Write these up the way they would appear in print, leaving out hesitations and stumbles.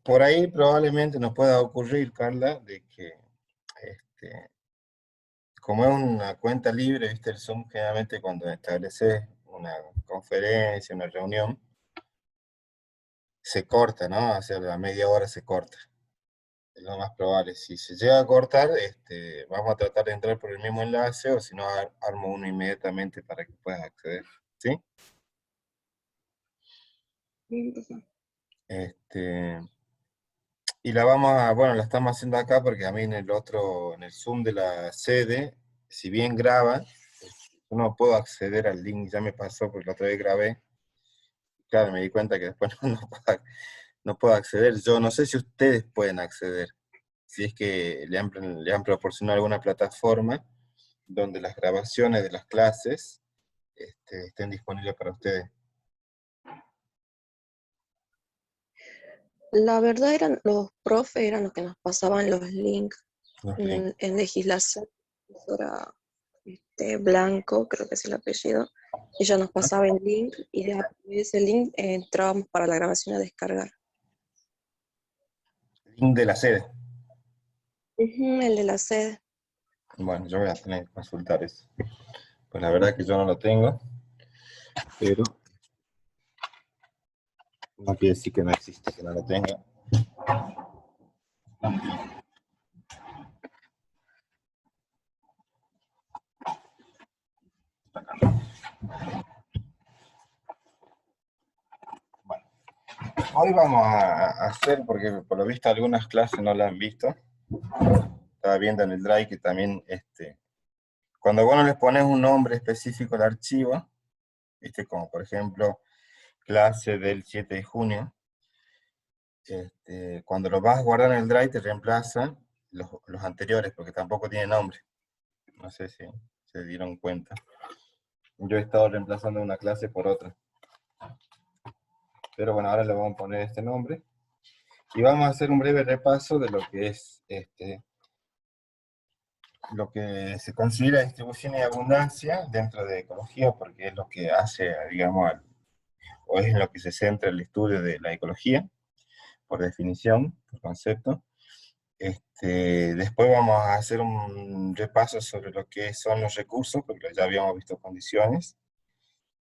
Por ahí probablemente nos pueda ocurrir, Carla, de que este, como es una cuenta libre, viste, el Zoom generalmente cuando estableces una conferencia, una reunión, se corta, ¿no? O sea, a la media hora se corta. Es lo más probable. Si se llega a cortar, vamos a tratar de entrar por el mismo enlace, o si no, armo uno inmediatamente para que puedas acceder. ¿Sí? Bien, profe. Este, y la vamos a, bueno, la estamos haciendo acá porque a mí en el otro, en el Zoom de la sede, si bien graba, yo no puedo acceder al link, ya me pasó porque la otra vez grabé. Claro, me di cuenta que después no puedo acceder. Yo no sé si ustedes pueden acceder, si es que le han proporcionado alguna plataforma donde las grabaciones de las clases estén disponibles para ustedes. La verdad eran los profes, eran los que nos pasaban los links Los links. en legislación. Era Blanco, creo que es el apellido. Ella nos pasaba el link y de ese link entrábamos para la grabación a descargar. Link de la sede. Ujú, el de la sede. Bueno, yo voy a tener que consultar eso. Pues la verdad que yo no lo tengo, pero no quiere decir que no existe, que no lo tenga. Bueno, hoy vamos a hacer, porque por lo visto algunas clases no la han visto. Estaba viendo en el Drive que también, cuando vos no les pones un nombre específico al archivo, como por ejemplo, clase del 7 de junio, cuando lo vas a guardar en el Drive te reemplaza los anteriores, porque tampoco tiene nombre. No sé si se dieron cuenta. Yo he estado reemplazando una clase por otra. Pero bueno, ahora le vamos a poner este nombre. Y vamos a hacer un breve repaso de lo que es lo que se considera distribución y abundancia dentro de ecología, porque es lo que hace, digamos, o es en lo que se centra el estudio de la ecología, por definición, por concepto. Después vamos a hacer un repaso sobre lo que son los recursos, porque ya habíamos visto condiciones.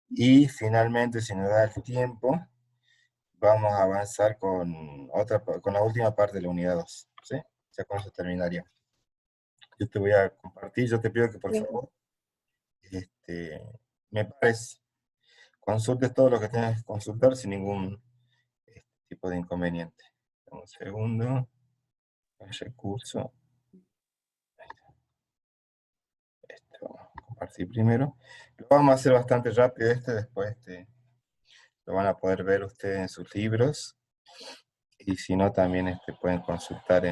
Y finalmente, si nos da el tiempo, vamos a avanzar con la última parte de la unidad 2, ¿sí? Ya con eso terminaría. Yo te voy a compartir, yo te pido que por Bien. favor, me pares, consultes todo lo que tengas que consultar sin ningún tipo de inconveniente. Un segundo, el recurso, vamos a compartir primero. Lo vamos a hacer bastante rápido después lo van a poder ver ustedes en sus libros, y si no también pueden consultar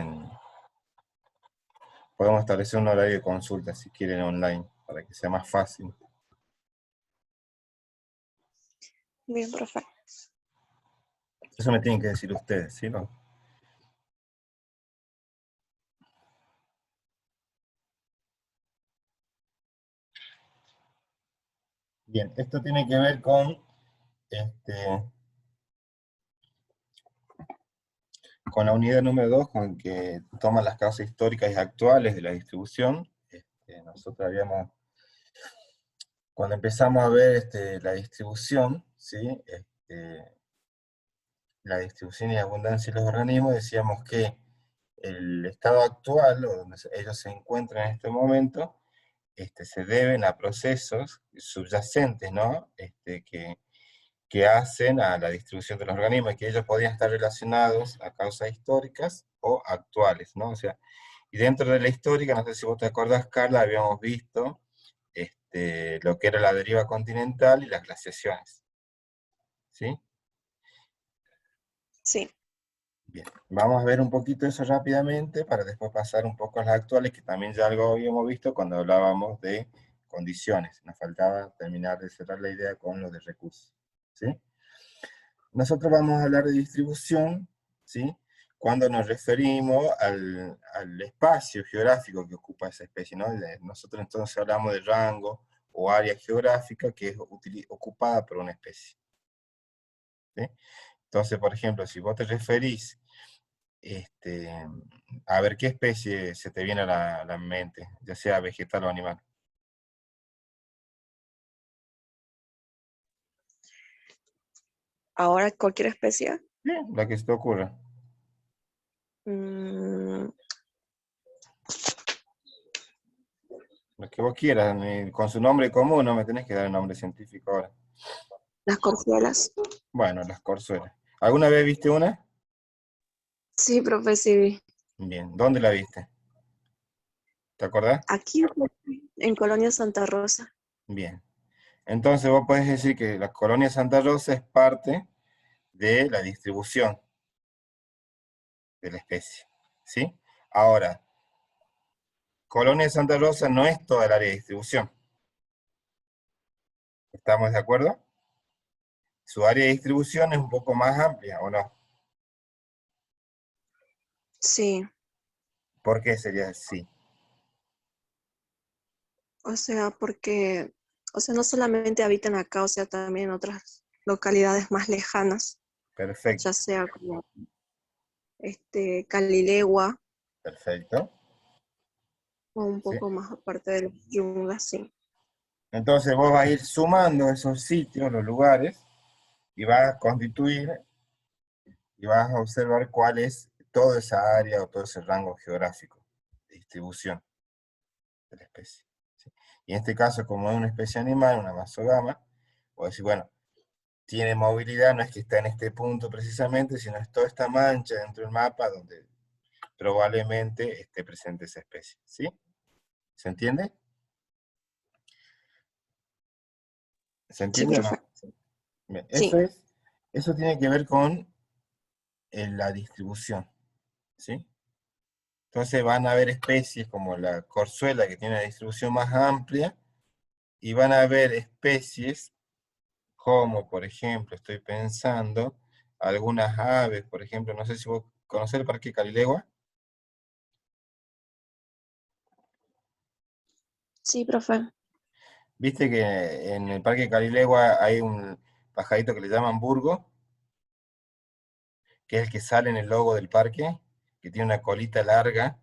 podemos establecer un horario de consulta si quieren online, para que sea más fácil. Bien, profe. Eso me tienen que decir ustedes, ¿sí? ¿No? Bien, esto tiene que ver con la unidad número 2, con que toma las causas históricas y actuales de la distribución. Nosotros cuando empezamos a ver la distribución, ¿sí? La distribución y abundancia de los organismos, decíamos que el estado actual, o donde ellos se encuentran en este momento, se deben a procesos subyacentes, ¿no? Que hacen a la distribución de los organismos, y que ellos podían estar relacionados a causas históricas o actuales, ¿no? O sea, y dentro de la histórica, no sé si vos te acordás, Carla, habíamos visto lo que era la deriva continental y las glaciaciones, ¿sí? Sí. Bien, vamos a ver un poquito eso rápidamente, para después pasar un poco a las actuales, que también ya algo habíamos visto cuando hablábamos de condiciones. Nos faltaba terminar de cerrar la idea con lo de recursos, ¿sí? Nosotros vamos a hablar de distribución, ¿sí? Cuando nos referimos al espacio geográfico que ocupa esa especie, ¿no? Nosotros entonces hablamos de rango o área geográfica que es ocupada por una especie, ¿sí? Entonces, por ejemplo, si vos te referís a ver qué especie se te viene a la mente, ya sea vegetal o animal. Ahora cualquier especie. Bien, la que se te ocurra. mm, Lo que vos quieras, con su nombre común, no me tenés que dar el nombre científico ahora. las corzuelas. Bueno, las corzuelas. ¿Alguna vez viste una? Sí, profe, sí vi. Bien, ¿dónde la viste? ¿Te acordás? Aquí en Colonia Santa Rosa. Bien. Entonces vos podés decir que la colonia Santa Rosa es parte de la distribución de la especie, ¿sí? Ahora, colonia Santa Rosa no es toda el área de distribución. ¿Estamos de acuerdo? Su área de distribución es un poco más amplia, ¿o no? Sí, ¿Por qué sería así? o sea, porque, o sea, no solamente habitan acá, o sea, también en otras localidades más lejanas, ya Perfecto, sea como Calilegua perfecto. o un ¿Sí? poco más aparte de los yungas, sí. Entonces vos vas a ir sumando esos sitios, los lugares, y vas a constituir y vas a observar cuál es toda esa área o todo ese rango geográfico de distribución de la especie. ¿Sí? Y en este caso, como es una especie animal, una masogama, vos decís, bueno, tiene movilidad, no es que está en este punto precisamente, sino es toda esta mancha dentro del mapa donde probablemente esté presente esa especie. ¿Sí? ¿Se entiende? ¿Se Sí, entiende o profe. no? Bien, Sí, eso tiene que ver con la distribución. ¿Sí? Entonces van a haber especies como la corzuela que tiene una distribución más amplia y van a haber especies como, por ejemplo, estoy pensando, algunas aves, por ejemplo, no sé si vos conocés el Parque Calilegua. sí, profe. Viste que en el Parque Calilegua hay un pajarito que le llaman burgo, que es el que sale en el logo del parque, que tiene una colita larga,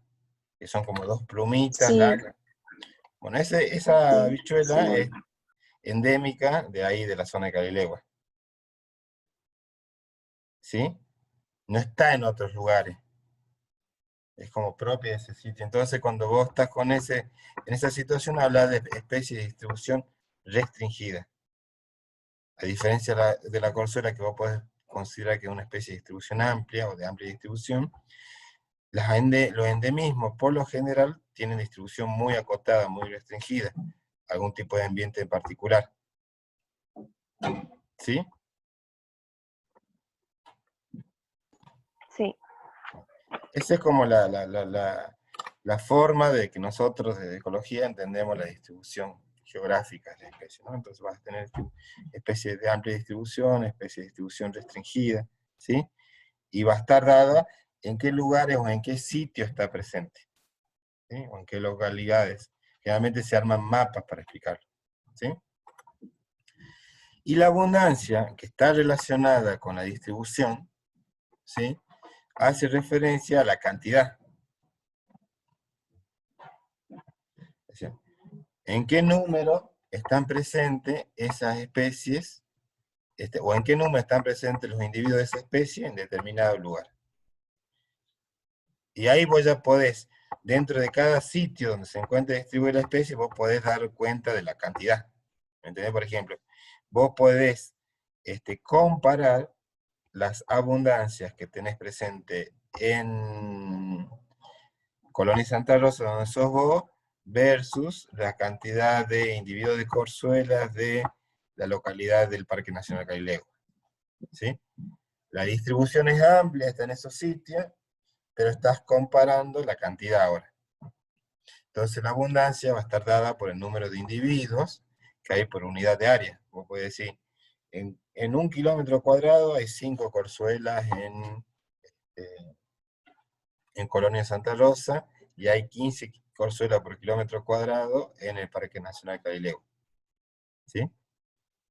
que son como dos plumitas Sí, largas. Bueno, esa sí, sí, bichuela es endémica de ahí, de la zona de Calilegua, ¿sí? No está en otros lugares, es como propia de ese sitio. Entonces, cuando vos estás en esa situación, hablas de especie de distribución restringida. A diferencia de la corzuela, que vos podés considerar que es una especie de distribución amplia o de amplia distribución, los endemismos, por lo general, tienen distribución muy acotada, muy restringida, algún tipo de ambiente en particular. ¿Sí? sí, Esa es como la forma de que nosotros desde ecología entendemos la distribución geográfica de la especie, ¿no? Entonces vas a tener especies de amplia distribución, especies de distribución restringida, ¿sí? Y va a estar dada en qué lugares o en qué sitio está presente, ¿sí? O en qué localidades. Generalmente se arman mapas para explicarlo, ¿sí? Y la abundancia, que está relacionada con la distribución, ¿sí? Hace referencia a la cantidad. Es decir, ¿en qué número están presentes esas especies, o en qué número están presentes los individuos de esa especie en determinado lugar? Y ahí vos ya podés, dentro de cada sitio donde se encuentre distribuida la especie, vos podés dar cuenta de la cantidad. ¿Me entendés? Por ejemplo, vos podés comparar las abundancias que tenés presente en Colonia Santa Rosa, donde sos vos, versus la cantidad de individuos de corzuelas de la localidad del Parque Nacional Calilegua. ¿Sí? La distribución es amplia, está en esos sitios, pero estás comparando la cantidad ahora. Entonces la abundancia va a estar dada por el número de individuos que hay por unidad de área. Vos podés decir, en 1 kilómetro cuadrado hay 5 corzuelas en Colonia Santa Rosa y hay 15 corzuelas por kilómetro cuadrado en el Parque Nacional Calilegua. ¿Sí?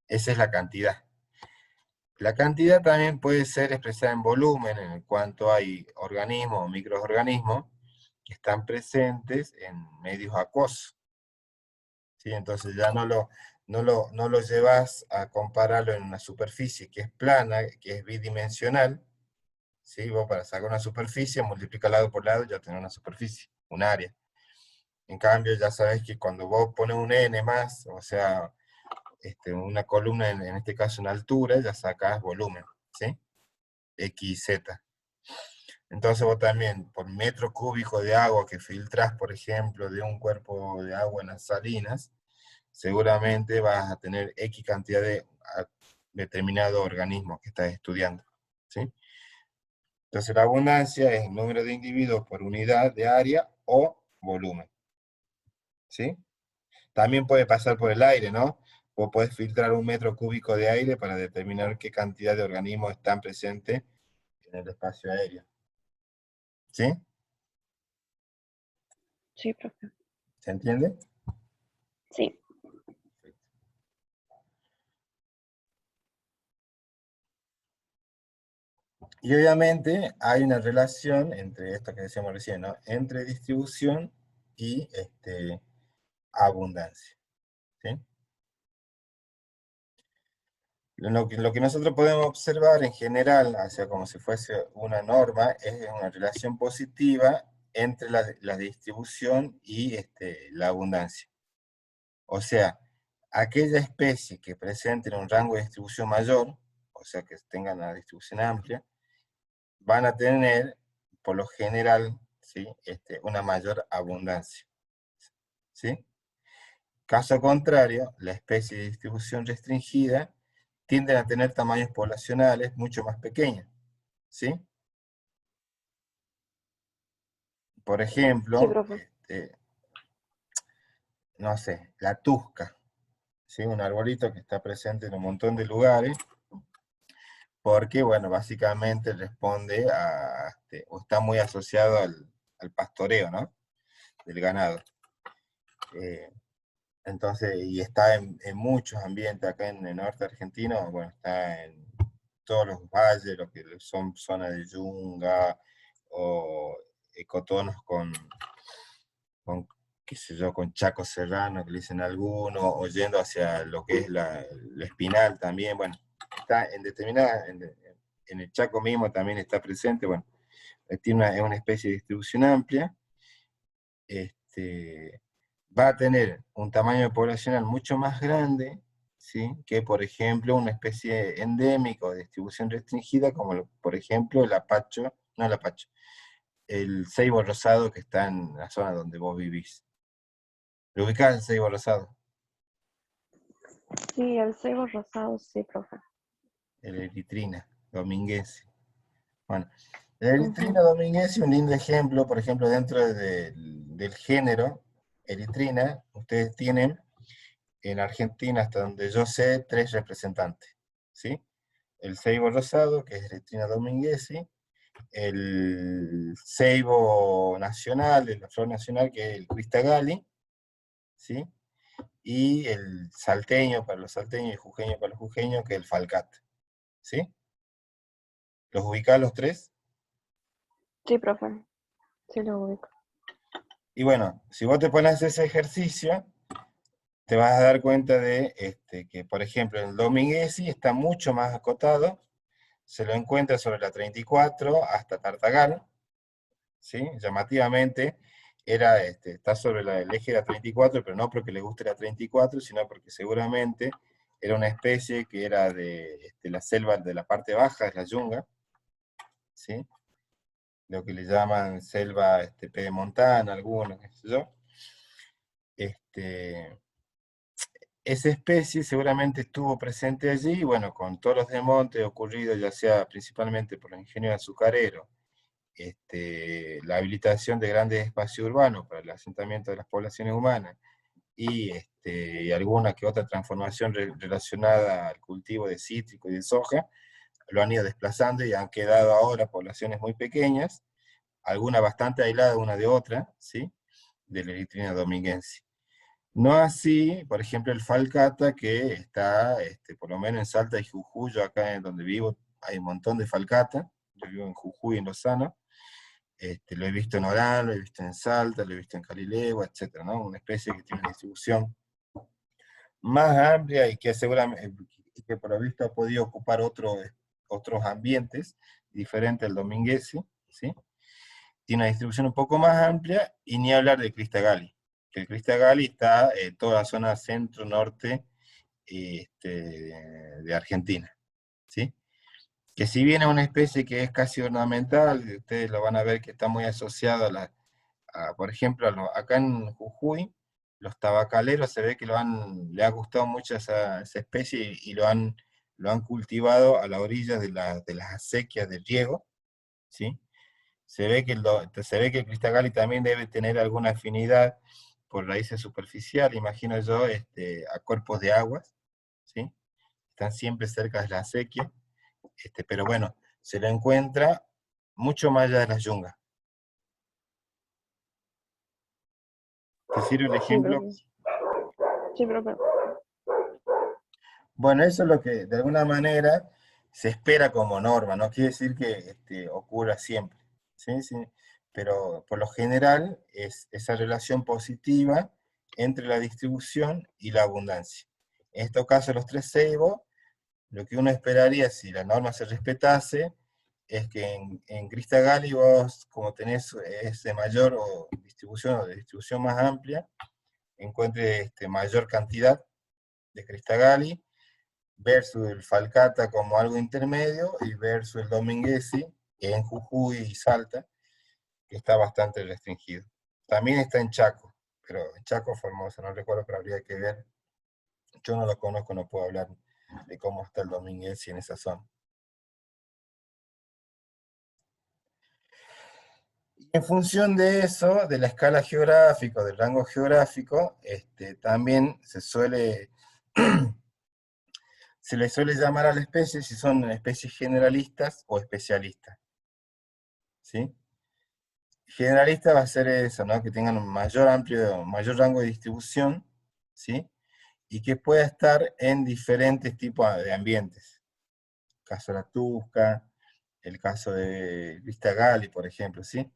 Esa es la cantidad. La cantidad también puede ser expresada en volumen, en cuanto hay organismos o microorganismos que están presentes en medios acuosos, ¿sí? Entonces ya no lo llevas a compararlo en una superficie que es plana, que es bidimensional, ¿sí? Vos para sacar una superficie, multiplica lado por lado, ya tenés una superficie, un área. En cambio, ya sabes que cuando vos pones un n más, o sea, una columna, en este caso en altura, ya sacas volumen, ¿sí? X, Z. Entonces vos también, por metro cúbico de agua que filtrás, por ejemplo, de un cuerpo de agua en las salinas, seguramente vas a tener X cantidad de determinado organismo que estás estudiando, ¿sí? Entonces la abundancia es el número de individuos por unidad de área o volumen, ¿sí? También puede pasar por el aire, ¿no? Vos podés filtrar un metro cúbico de aire para determinar qué cantidad de organismos están presentes en el espacio aéreo, ¿sí? Sí, profe. ¿Se entiende? Sí. Y obviamente hay una relación entre esto que decíamos recién, ¿no? Entre distribución y abundancia, ¿sí? Lo que nosotros podemos observar en general, hacia como si fuese una norma, es una relación positiva entre la distribución y la abundancia. O sea, aquella especie que presenten un rango de distribución mayor, o sea, que tengan una distribución amplia, van a tener, por lo general, ¿sí? Una mayor abundancia, ¿sí? Caso contrario, la especie de distribución restringida tienden a tener tamaños poblacionales mucho más pequeños, ¿sí? Por Sí, ejemplo, profe. no sé, la tusca, ¿sí? Un arbolito que está presente en un montón de lugares, porque, bueno, básicamente responde o está muy asociado al pastoreo, ¿no? Del ganado. Eh, entonces, y está en muchos ambientes acá en el norte argentino, bueno, está en todos los valles, lo que son zonas de yunga, o ecotonos con, qué sé yo, con chaco serrano, que le dicen algunos, o yendo hacia lo que es la espinal también, bueno, está en determinada, en el Chaco mismo también está presente, bueno, es una especie de distribución amplia, va a tener un tamaño poblacional mucho más grande, ¿sí? Que, por ejemplo, una especie endémica o de distribución restringida, como por ejemplo el apacho, no el apacho, el ceibo rosado que está en la zona donde vos vivís. ¿Lo ubicás el ceibo rosado? Sí, el cebo rosado, sí, profe. El eritrina dominguense. Bueno, el Ujú. eritrina dominguense, un lindo ejemplo, por ejemplo, dentro del género eritrina, ustedes tienen en Argentina, hasta donde yo sé, 3 representantes, ¿sí? El ceibo rosado, que es Eritrina dominguesi, el ceibo nacional, de la flor nacional, que es el Cristagalli, ¿sí? Y el salteño para los salteños y jujeño para los jujeños, que es el Falcat, ¿sí? ¿Los ubicás los 3? Sí, profe. Sí, lo ubico. Y bueno, si vos te pones a hacer ese ejercicio, te vas a dar cuenta de que, por ejemplo, el dominguesi está mucho más acotado, se lo encuentra sobre la 34 hasta Tartagal, ¿sí? Llamativamente, está sobre el eje de la 34, pero no porque le guste la 34, sino porque seguramente era una especie que era de la selva de la parte baja, de la yunga, ¿sí? Lo que le llaman selva pedemontana, algunos, qué sé yo. Este, Esa especie seguramente estuvo presente allí, y bueno, con todos los desmontes ocurridos, ya sea principalmente por los ingenios azucareros, la habilitación de grandes espacios urbanos para el asentamiento de las poblaciones humanas, y alguna que otra transformación relacionada al cultivo de cítrico y de soja, lo han ido desplazando y han quedado ahora poblaciones muy pequeñas, algunas bastante aisladas una de otra, ¿sí? De la Eritrina dominguense. No así, por ejemplo, el falcata, que está, por lo menos en Salta y Jujuy, yo acá en donde vivo, hay un montón de falcata. Yo vivo en Jujuy, en Lozano. Lo he visto en Orán, lo he visto en Salta, lo he visto en Calilegua, etcétera, ¿no? Una especie que tiene una distribución más amplia y que seguramente, que por lo visto ha podido ocupar otros ambientes diferentes al dominguesi, ¿sí? Tiene una distribución un poco más amplia, y ni hablar de Cristagali, que el Cristagali está en toda la zona centro-norte de Argentina, ¿sí? Que si bien es una especie que es casi ornamental, ustedes lo van a ver que está muy asociada por ejemplo, acá en Jujuy, los tabacaleros se ve que le ha gustado mucho esa especie y lo han cultivado a la orilla de las acequias de riego, ¿sí? Se ve que el Cristagali también debe tener alguna afinidad por raíces superficiales, imagino yo, a cuerpos de aguas, ¿sí? Están siempre cerca de la acequia, pero bueno, se lo encuentra mucho más allá de las yungas. ¿Te sirve el Sí, ejemplo? profe. Sí, profe. Bueno, eso es lo que de alguna manera se espera como norma, no quiere decir que ocurra siempre, ¿sí? Sí, pero por lo general es esa relación positiva entre la distribución y la abundancia. En este caso, los tres cebos, lo que uno esperaría si la norma se respetase es que en Cristagali vos, como tenés es de mayor o de distribución más amplia, encuentres mayor cantidad de Cristagali versus el Falcata como algo intermedio y versus el Dominguesi, que en Jujuy y Salta, que está bastante restringido. También está en Chaco, pero en Chaco Formosa, no recuerdo, pero habría que ver. Yo no lo conozco, no puedo hablar de cómo está el Dominguesi en esa zona. Y en función de eso, de la escala geográfica, del rango geográfico, también se le suele llamar a la especie si son especies generalistas o especialistas, ¿sí? Generalista va a ser eso, ¿no? Que tengan un mayor rango de distribución, ¿sí? Y que pueda estar en diferentes tipos de ambientes. El caso de la Tusca, el caso de Vista Gali, por ejemplo, ¿sí?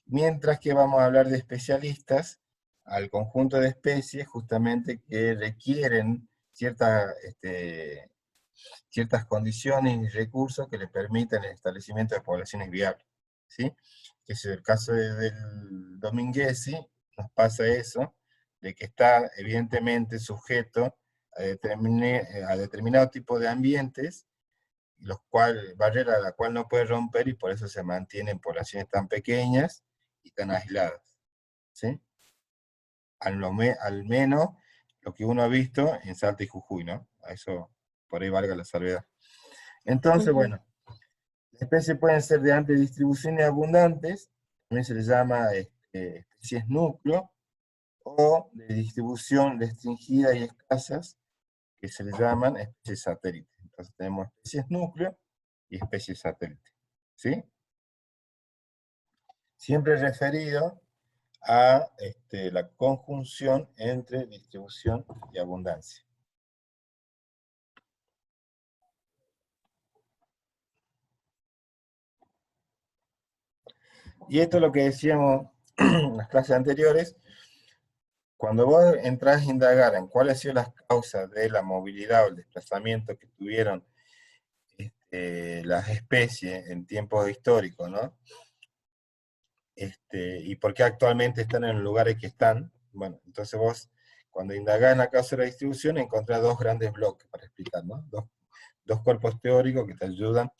Mientras que vamos a hablar de especialistas al conjunto de especies justamente que requieren ciertas condiciones y recursos que le permitan el establecimiento de poblaciones viables, ¿sí? Que es el caso del Dominguesi, nos pasa eso, de que está evidentemente sujeto a determinado tipo de ambientes, barrera a la cual no puede romper y por eso se mantienen poblaciones tan pequeñas y tan aisladas, ¿sí? Al menos lo que uno ha visto en Salta y Jujuy, ¿no? A eso por ahí valga la salvedad. Entonces, Ujú. bueno, las especies pueden ser de amplia distribución y abundantes, también se les llama especies núcleo, o de distribución restringida y escasas, que se les llaman especies satélites. Entonces tenemos especies núcleo y especies satélite, ¿sí? Siempre referido a la conjunción entre distribución y abundancia. Y esto es lo que decíamos en las clases anteriores. Cuando vos entras a indagar en cuáles han sido las causas de la movilidad o el desplazamiento que tuvieron las especies en tiempos históricos, ¿no? Y por qué actualmente están en los lugares que están, bueno, entonces vos, cuando indagás en la causa de la distribución, encontrás dos grandes bloques para explicar, ¿no? Dos cuerpos teóricos que te ayudan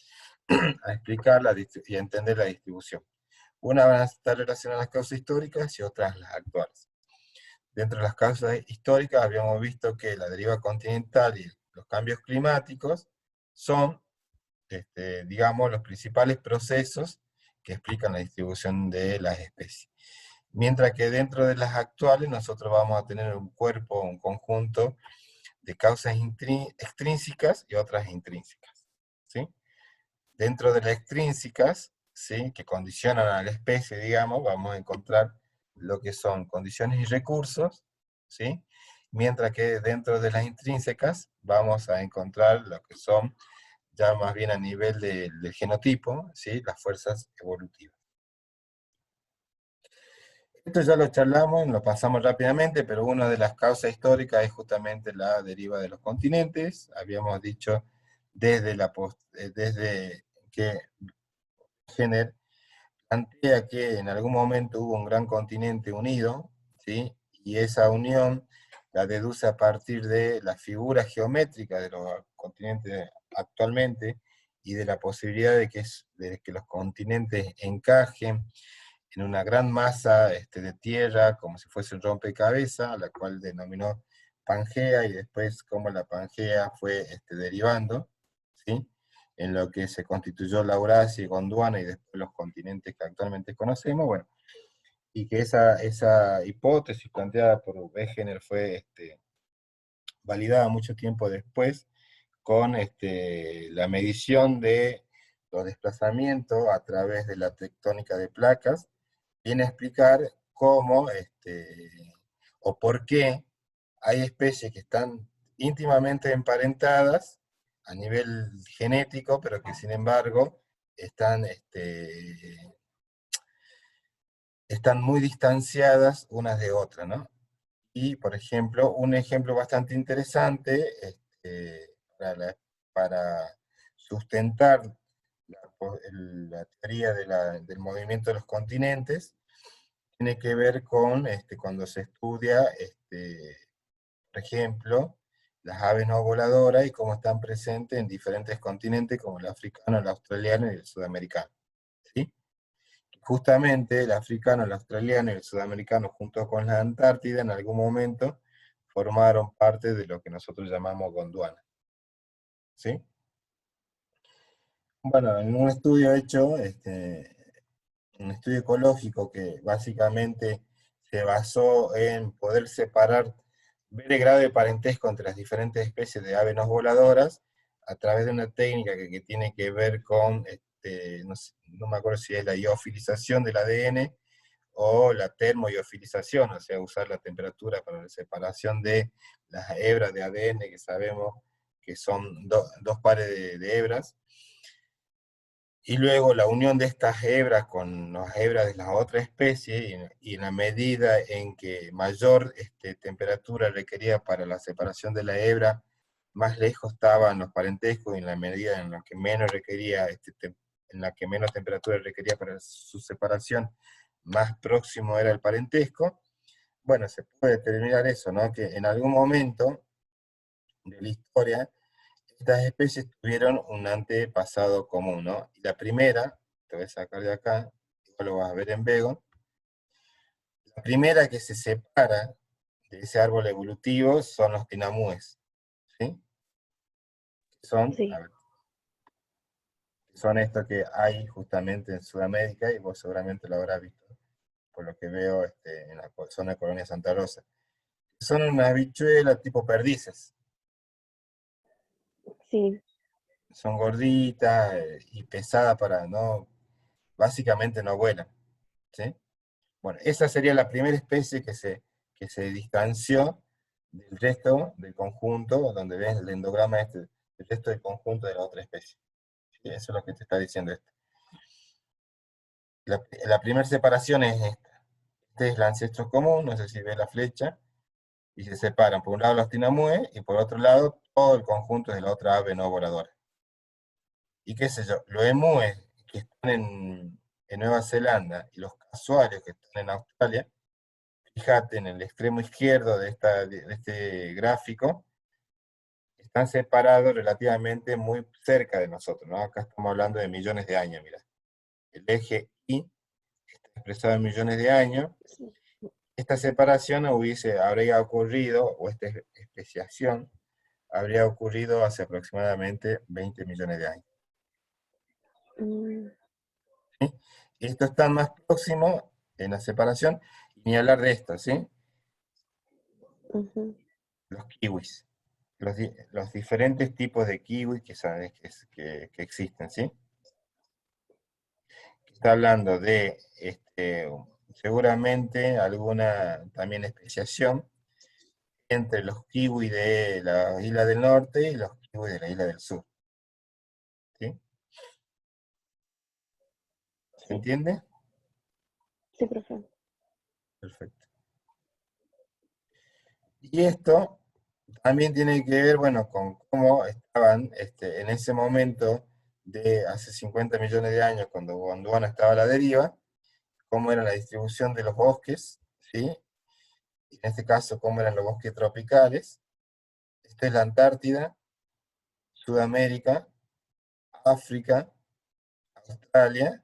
a explicar y a entender la distribución. Una van a estar relacionadas a las causas históricas y otras las actuales. Dentro de las causas históricas habíamos visto que la deriva continental y los cambios climáticos son, digamos, los principales procesos que explican la distribución de las especies. Mientras que dentro de las actuales nosotros vamos a tener un cuerpo, un conjunto de causas extrínsecas y otras intrínsecas, ¿sí? Dentro de las extrínsecas, ¿sí? Que condicionan a la especie, digamos, vamos a encontrar lo que son condiciones y recursos, ¿sí? mientras que dentro de las intrínsecas vamos a encontrar lo que son ya más bien a nivel del genotipo, ¿sí? Las fuerzas evolutivas. Esto ya lo charlamos, lo pasamos rápidamente, pero una de las causas históricas es justamente la deriva de los continentes. Habíamos dicho desde que Jenner plantea que en algún momento hubo un gran continente unido, ¿sí? Y esa unión la deduce a partir de la figura geométrica de los continentes actualmente y de la posibilidad de que los continentes encajen en una gran masa de tierra, como si fuese un rompecabezas, a la cual denominó Pangea, y después cómo la Pangea fue derivando, ¿sí? En lo que se constituyó la Eurasia y Gondwana, y después los continentes que actualmente conocemos, bueno, y que esa hipótesis planteada por Wegener fue validada mucho tiempo después con la medición de los desplazamientos a través de la tectónica de placas, viene a explicar cómo o por qué hay especies que están íntimamente emparentadas a nivel genético, pero que sin embargo están, están muy distanciadas unas de otras, ¿no? Y, por ejemplo, un ejemplo bastante interesante para sustentar la teoría del movimiento de los continentes tiene que ver con cuando se estudia, por ejemplo, las aves no voladoras y cómo están presentes en diferentes continentes como el africano, el australiano y el sudamericano. ¿Sí? Justamente el africano, el australiano y el sudamericano, junto con la Antártida, en algún momento formaron parte de lo que nosotros llamamos Gondwana. ¿Sí? Bueno, en un estudio hecho, un estudio ecológico que básicamente se basó en poder separar, ver el grado de parentesco entre las diferentes especies de aves no voladoras a través de una técnica que tiene que ver con, no me acuerdo si es la iofilización del ADN o la termoiofilización, o sea, usar la temperatura para la separación de las hebras de ADN que sabemos que son dos pares de hebras, y luego la unión de estas hebras con las hebras de las otras especies, y en la medida en que mayor temperatura requería para la separación de la hebra, más lejos estaban los parentescos, y en la medida en la que menos requería, en la que menos temperatura requería para su separación, más próximo era el parentesco. Bueno, se puede determinar eso, ¿no? Que en algún momento de la historia estas especies tuvieron un antepasado común, ¿no? Y la primera, te voy a sacar de acá, igual lo vas a ver en Bego, la primera que se separa de ese árbol evolutivo son los tinamúes, ¿sí? Son, a Sí. ver, son estos que hay justamente en Sudamérica, y vos seguramente lo habrás visto, por lo que veo en la zona de Colonia Santa Rosa. Son unas habichuelas tipo perdices, Sí. son gorditas y pesadas para no, básicamente no vuelan, ¿sí? Bueno, esa sería la primera especie que se distanció del resto del conjunto, donde ves el endograma del resto del conjunto de la otra especie. ¿Sí? Eso es lo que te está diciendo esto. La primera separación es esta. Este es el ancestro común, no sé si ves la flecha, y se separan por un lado los tinamúes y por otro lado todo el conjunto de la otra ave no voladora. Y qué sé yo, los emúes que están en Nueva Zelanda y los casuarios que están en Australia, fíjate en el extremo izquierdo de este gráfico, están separados relativamente muy cerca de nosotros, ¿no? Acá estamos hablando de millones de años, mira. El eje Y está expresado en millones de años. Sí. Esta separación habría ocurrido, o esta especiación, habría ocurrido hace aproximadamente 20 millones de años. Mm, ¿Sí? Estos están más próximos en la separación, y ni hablar de esto, ¿sí? ujú. Los kiwis. Los diferentes tipos de kiwi que sabes que existen, ¿sí? Está hablando de seguramente alguna también especiación entre los kiwi de la isla del norte y los kiwi de la isla del sur. ¿Sí? ¿Se Sí, entiende? sí, profe. Perfecto. Y esto también tiene que ver, bueno, con cómo estaban en ese momento de hace 50 millones de años, cuando Gondwana estaba a la deriva, cómo era la distribución de los bosques, ¿sí? En este caso, cómo eran los bosques tropicales. Esta es la Antártida, Sudamérica, África, Australia,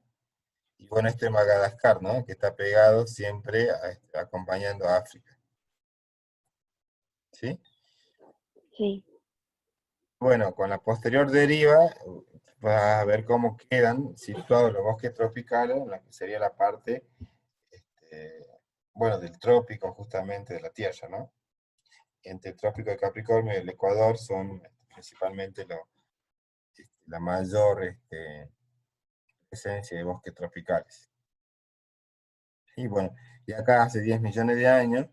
y bueno, este es Madagascar, ¿no? Que está pegado siempre acompañando a África, ¿sí? Sí. Bueno, con la posterior deriva, vas a ver cómo quedan situados los bosques tropicales, en la que sería la parte, este, bueno, del trópico justamente de la Tierra, ¿no? Entre el trópico de Capricornio y el Ecuador son principalmente la mayor presencia de bosques tropicales. Y bueno, y acá hace 10 millones de años,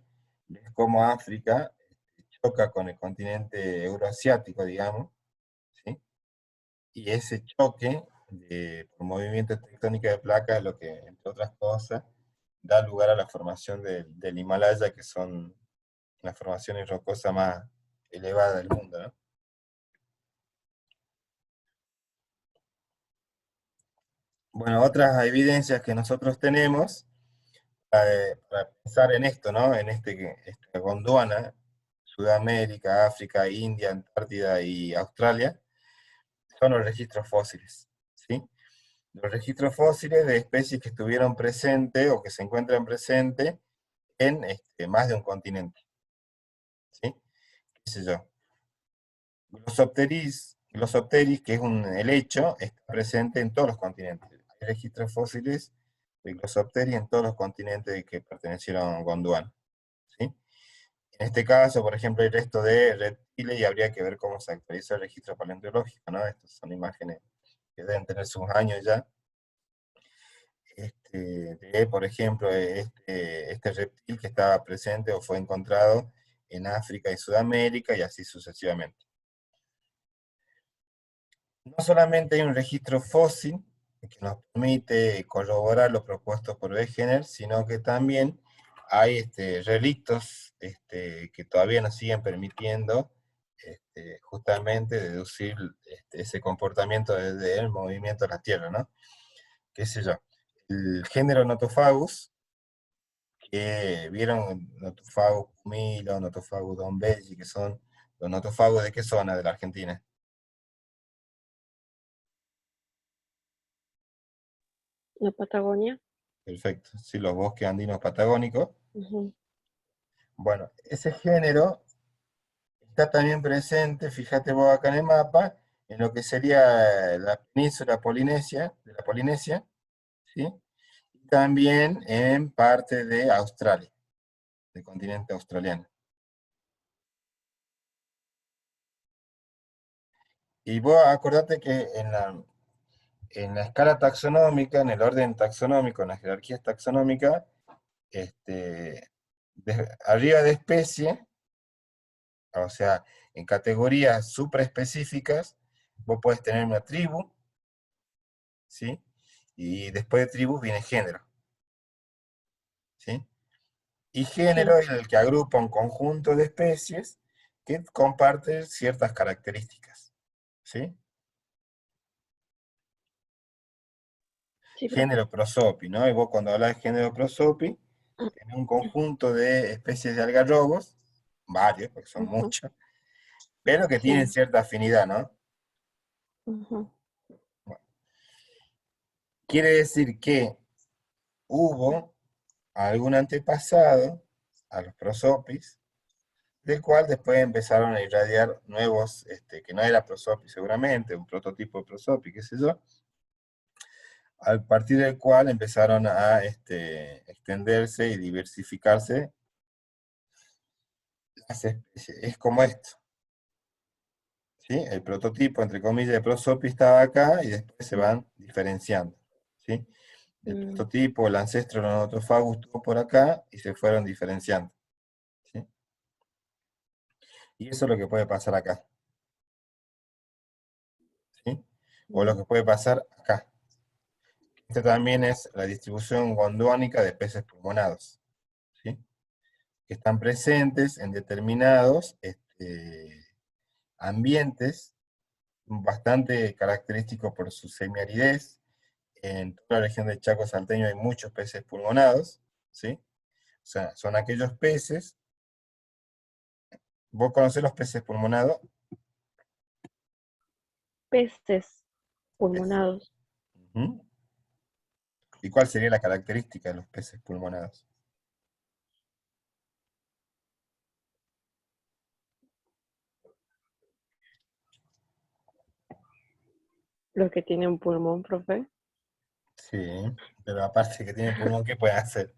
ves cómo África choca con el continente euroasiático, digamos, ¿sí? Y ese choque por movimiento tectónico de placas es lo que, entre otras cosas, da lugar a la formación del Himalaya, que son las formaciones rocosas más elevadas del mundo, ¿no? Bueno, otras evidencias que nosotros tenemos para pensar en esto, ¿no? En esta Gondwana, Sudamérica, África, India, Antártida y Australia, son los registros fósiles, ¿sí? Los registros fósiles de especies que estuvieron presentes o que se encuentran presentes en más de un continente, ¿sí? ¿Qué sé yo? Glossopteris, que es un helecho, está presente en todos los continentes. Hay registros fósiles de Glossopteris en todos los continentes que pertenecieron a Gondwana, ¿sí? En este caso, por ejemplo, hay resto de reptiles y habría que ver cómo se actualiza el registro paleontológico, ¿no? Estas son imágenes que deben tener sus años ya. Por ejemplo, este reptil que estaba presente o fue encontrado en África y Sudamérica y así sucesivamente. No solamente hay un registro fósil que nos permite corroborar lo propuesto por Wegener, sino que también hay relictos que todavía nos siguen permitiendo justamente deducir ese comportamiento desde el movimiento de la Tierra, ¿no? ¿Qué sé yo? El género Notophagus, que vieron Notophagus pumilo, Notophagus dombelli, que son los notofagus de qué zona de la Argentina. La Patagonia. Perfecto, sí, los bosques andinos patagónicos. Ujú. Bueno, ese género está también presente, fíjate vos acá en el mapa, en lo que sería la península Polinesia, de la Polinesia, ¿sí? Y también en parte de Australia, del continente australiano. Y vos acordate que en la escala taxonómica, en el orden taxonómico, en las jerarquías taxonómicas, arriba de especie, o sea, en categorías supraespecíficas, vos podés tener una tribu, ¿sí? Y después de tribu viene género, ¿sí? Y género Sí, es el que agrupa un conjunto de especies que comparten ciertas características, ¿sí? sí, profe. Género Prosopi, ¿no? Y vos cuando hablas de género Prosopi, tenés un conjunto de especies de algarrobos, varios, porque son Ujú. muchos, pero que tienen Sí. cierta afinidad, ¿no? Ujú. Bueno, quiere decir que hubo algún antepasado a los prosopis, del cual después empezaron a irradiar nuevos, que no era prosopis seguramente, un prototipo de prosopis, qué sé yo, a partir del cual empezaron a extenderse y diversificarse las especies. Es como esto, ¿sí? El prototipo, entre comillas, de prosopis estaba acá y después se van diferenciando, ¿sí? El Mm, prototipo, el ancestro Notophagus estuvo por acá y se fueron diferenciando, ¿sí? Y eso es lo que puede pasar acá, ¿sí? O lo Mm. que puede pasar acá. Esta también es la distribución gondónica de peces pulmonados, ¿sí? Que están presentes en determinados ambientes, bastante característicos por su semiaridez. En toda la región del Chaco salteño hay muchos peces pulmonados, ¿sí? O sea, son aquellos peces. ¿Vos conocés los peces pulmonados? Peces Es- pulmonados. Ujú. ¿Y cuál sería la característica de los peces pulmonados? Los que tienen pulmón, profe. Sí, pero aparte que tienen pulmón, ¿qué pueden hacer?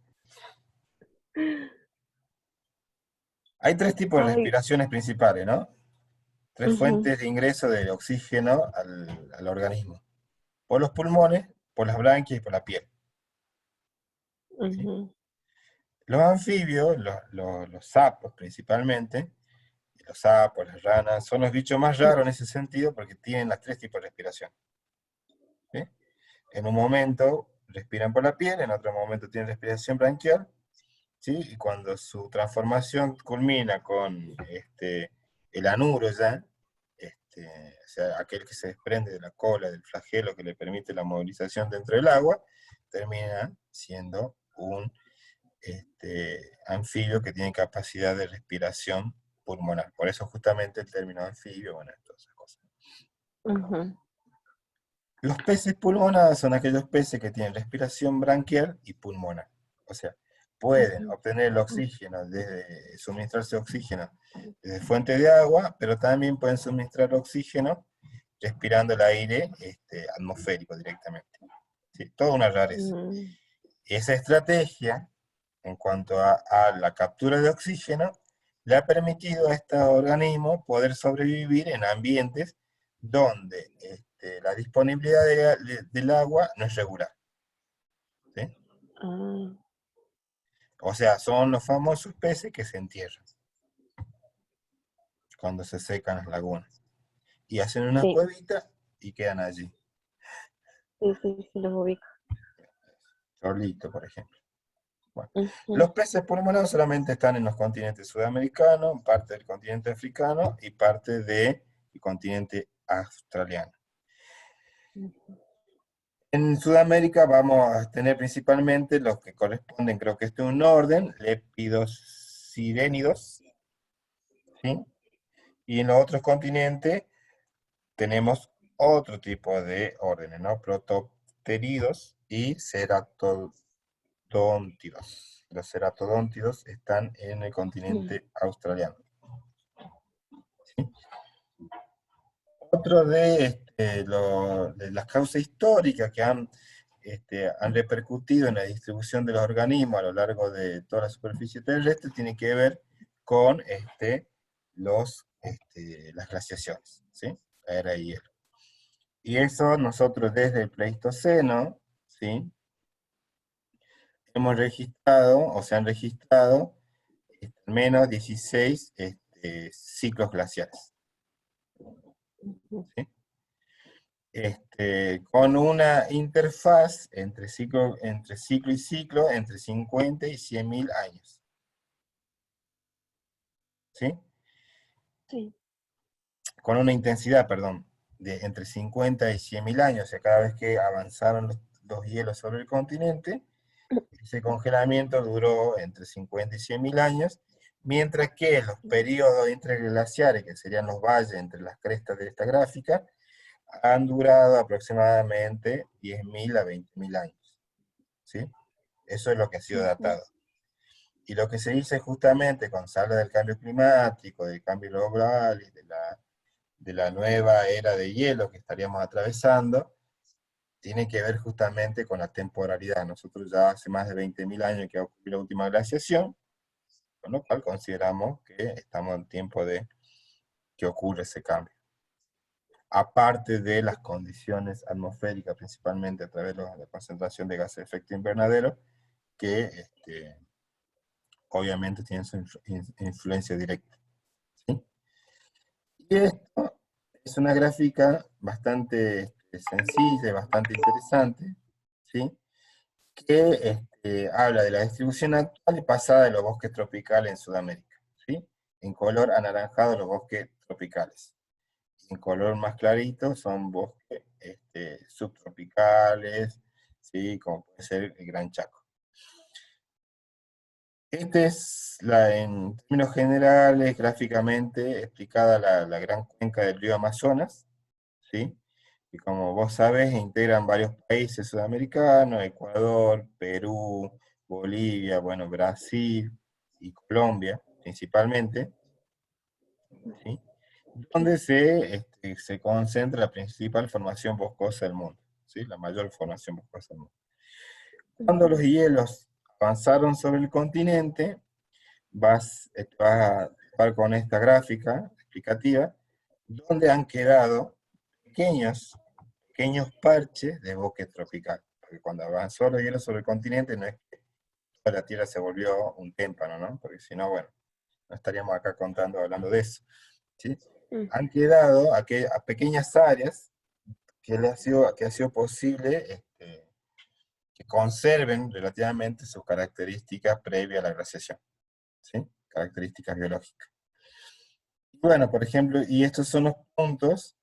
Hay tres tipos de Ay, respiraciones principales, ¿no? Tres ujú, fuentes de ingreso de oxígeno al organismo. Por los pulmones, por las branquias y por la piel, ¿sí? ujú, Los anfibios, los sapos principalmente, y los sapos, las ranas, son los bichos más raros en ese sentido porque tienen las tres tipos de respiración, ¿sí? En un momento respiran por la piel, en otro momento tienen respiración branquial, ¿sí? Y cuando su transformación culmina con el anuro ya, o sea, aquel que se desprende de la cola, del flagelo que le permite la movilización dentro del agua, termina siendo un anfibio que tiene capacidad de respiración pulmonar. Por eso justamente el término anfibio, bueno, todas esas cosas. ujú, Los peces pulmonados son aquellos peces que tienen respiración branquial y pulmonar. O sea, pueden ujú, obtener el oxígeno, suministrarse oxígeno desde fuente de agua, pero también pueden suministrar oxígeno respirando el aire atmosférico directamente. ¿Sí? Toda una rareza. mm, Esa estrategia, en cuanto a la captura de oxígeno, le ha permitido a este organismo poder sobrevivir en ambientes donde la disponibilidad del agua no es regular, ¿sí? ah, O sea, son los famosos peces que se entierran cuando se secan las lagunas y hacen una sí, cuevita y quedan allí. sí, sí, sí, los ubico. Chorlito, por ejemplo. Bueno, Ujú, los peces pulmonados solamente están en los continentes sudamericanos, parte del continente africano y parte del continente australiano. ujú, En Sudamérica vamos a tener principalmente los que corresponden, creo que este es un orden, lepidosirénidos, ¿sí? Y en los otros continentes tenemos otro tipo de órdenes, ¿no? Protopteridos y ceratodóntidos. Los ceratodóntidos están en el mm, continente australiano, ¿sí? Otro de las causas históricas que han repercutido en la distribución de los organismos a lo largo de toda la superficie terrestre tiene que ver con las glaciaciones, ¿sí? La era de hielo. Y eso nosotros desde el Pleistoceno, ¿sí? Hemos registrado, o se han registrado, al menos 16 ciclos glaciares, ujú, ¿sí? Con una interfaz entre ciclo y ciclo entre 50 y 100.000 años, ¿sí? sí, Con una intensidad, perdón, de entre 50 y 100.000 años, o sea, cada vez que avanzaron los hielos sobre el continente, ese congelamiento duró entre 50 y 100.000 años, mientras que los periodos interglaciares, que serían los valles entre las crestas de esta gráfica, han durado aproximadamente 10.000 a 20.000 años, ¿sí? Eso es lo que ha sido ujú, datado. Y lo que se dice justamente cuando se habla del cambio climático, del cambio global y de la nueva era de hielo que estaríamos atravesando, tiene que ver justamente con la temporalidad. Nosotros ya hace más de 20.000 años que ocurrió la última glaciación, con lo cual consideramos que estamos en tiempo de que ocurre ese cambio. Aparte de las condiciones atmosféricas, principalmente a través de la concentración de gases de efecto invernadero, que obviamente tienen su influencia directa, ¿sí? Y esto es una gráfica bastante sencilla y bastante interesante, ¿sí? Que habla de la distribución actual y pasada de los bosques tropicales en Sudamérica, ¿sí? En color anaranjado los bosques tropicales. En color más clarito son bosques subtropicales, ¿sí? Como puede ser el Gran Chaco. Este es, en términos generales, gráficamente explicada la gran cuenca del río Amazonas, ¿sí? Y como vos sabés, integran varios países sudamericanos: Ecuador, Perú, Bolivia, bueno, Brasil y Colombia, principalmente, ¿sí? Donde se concentra la principal formación boscosa del mundo, ¿sí? La mayor formación boscosa del mundo. Cuando los Ujú. hielos avanzaron sobre el continente, vas a topar con esta gráfica explicativa, donde han quedado pequeños, pequeños parches de bosque tropical. Porque cuando avanzó los hielos sobre el continente, no es que toda la Tierra se volvió un témpano, ¿no? Porque si no, bueno, no estaríamos acá hablando de eso, ¿sí? Mm. Han quedado a pequeñas áreas que ha sido posible que conserven relativamente sus características previas a la glaciación, ¿sí? Características biológicas. Bueno, por ejemplo, y estos son los puntos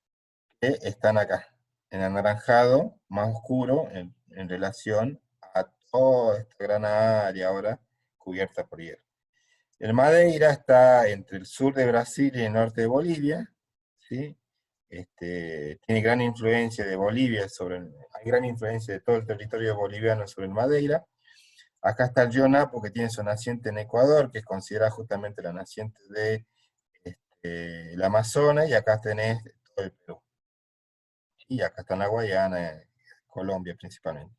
que están acá, en anaranjado más oscuro en relación a toda esta gran área ahora cubierta por hielo. El Madeira está entre el sur de Brasil y el norte de Bolivia, ¿sí? Tiene gran influencia de Bolivia hay gran influencia de todo el territorio boliviano sobre el Madeira. Acá está el río Napo, que tiene su naciente en Ecuador, que es considerada justamente la naciente de el Amazonas, y acá tenés todo el Perú. Y acá está la Guayana, Colombia principalmente.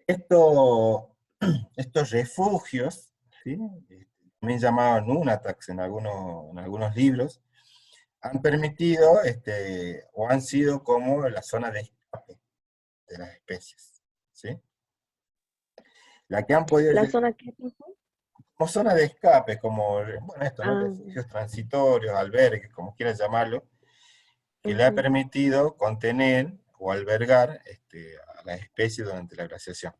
Estos refugios, ¿sí? También llamados nunataks en algunos libros, han permitido o han sido como la zona de escape de las especies, ¿sí? La que han podido ¿La llegar zona qué pasó? como zona de escape, como, bueno, esto, ¿no? Ah, Refugios transitorios, albergues, como quieras llamarlo, que le ha ujú. permitido contener o albergar a las especies durante la glaciación,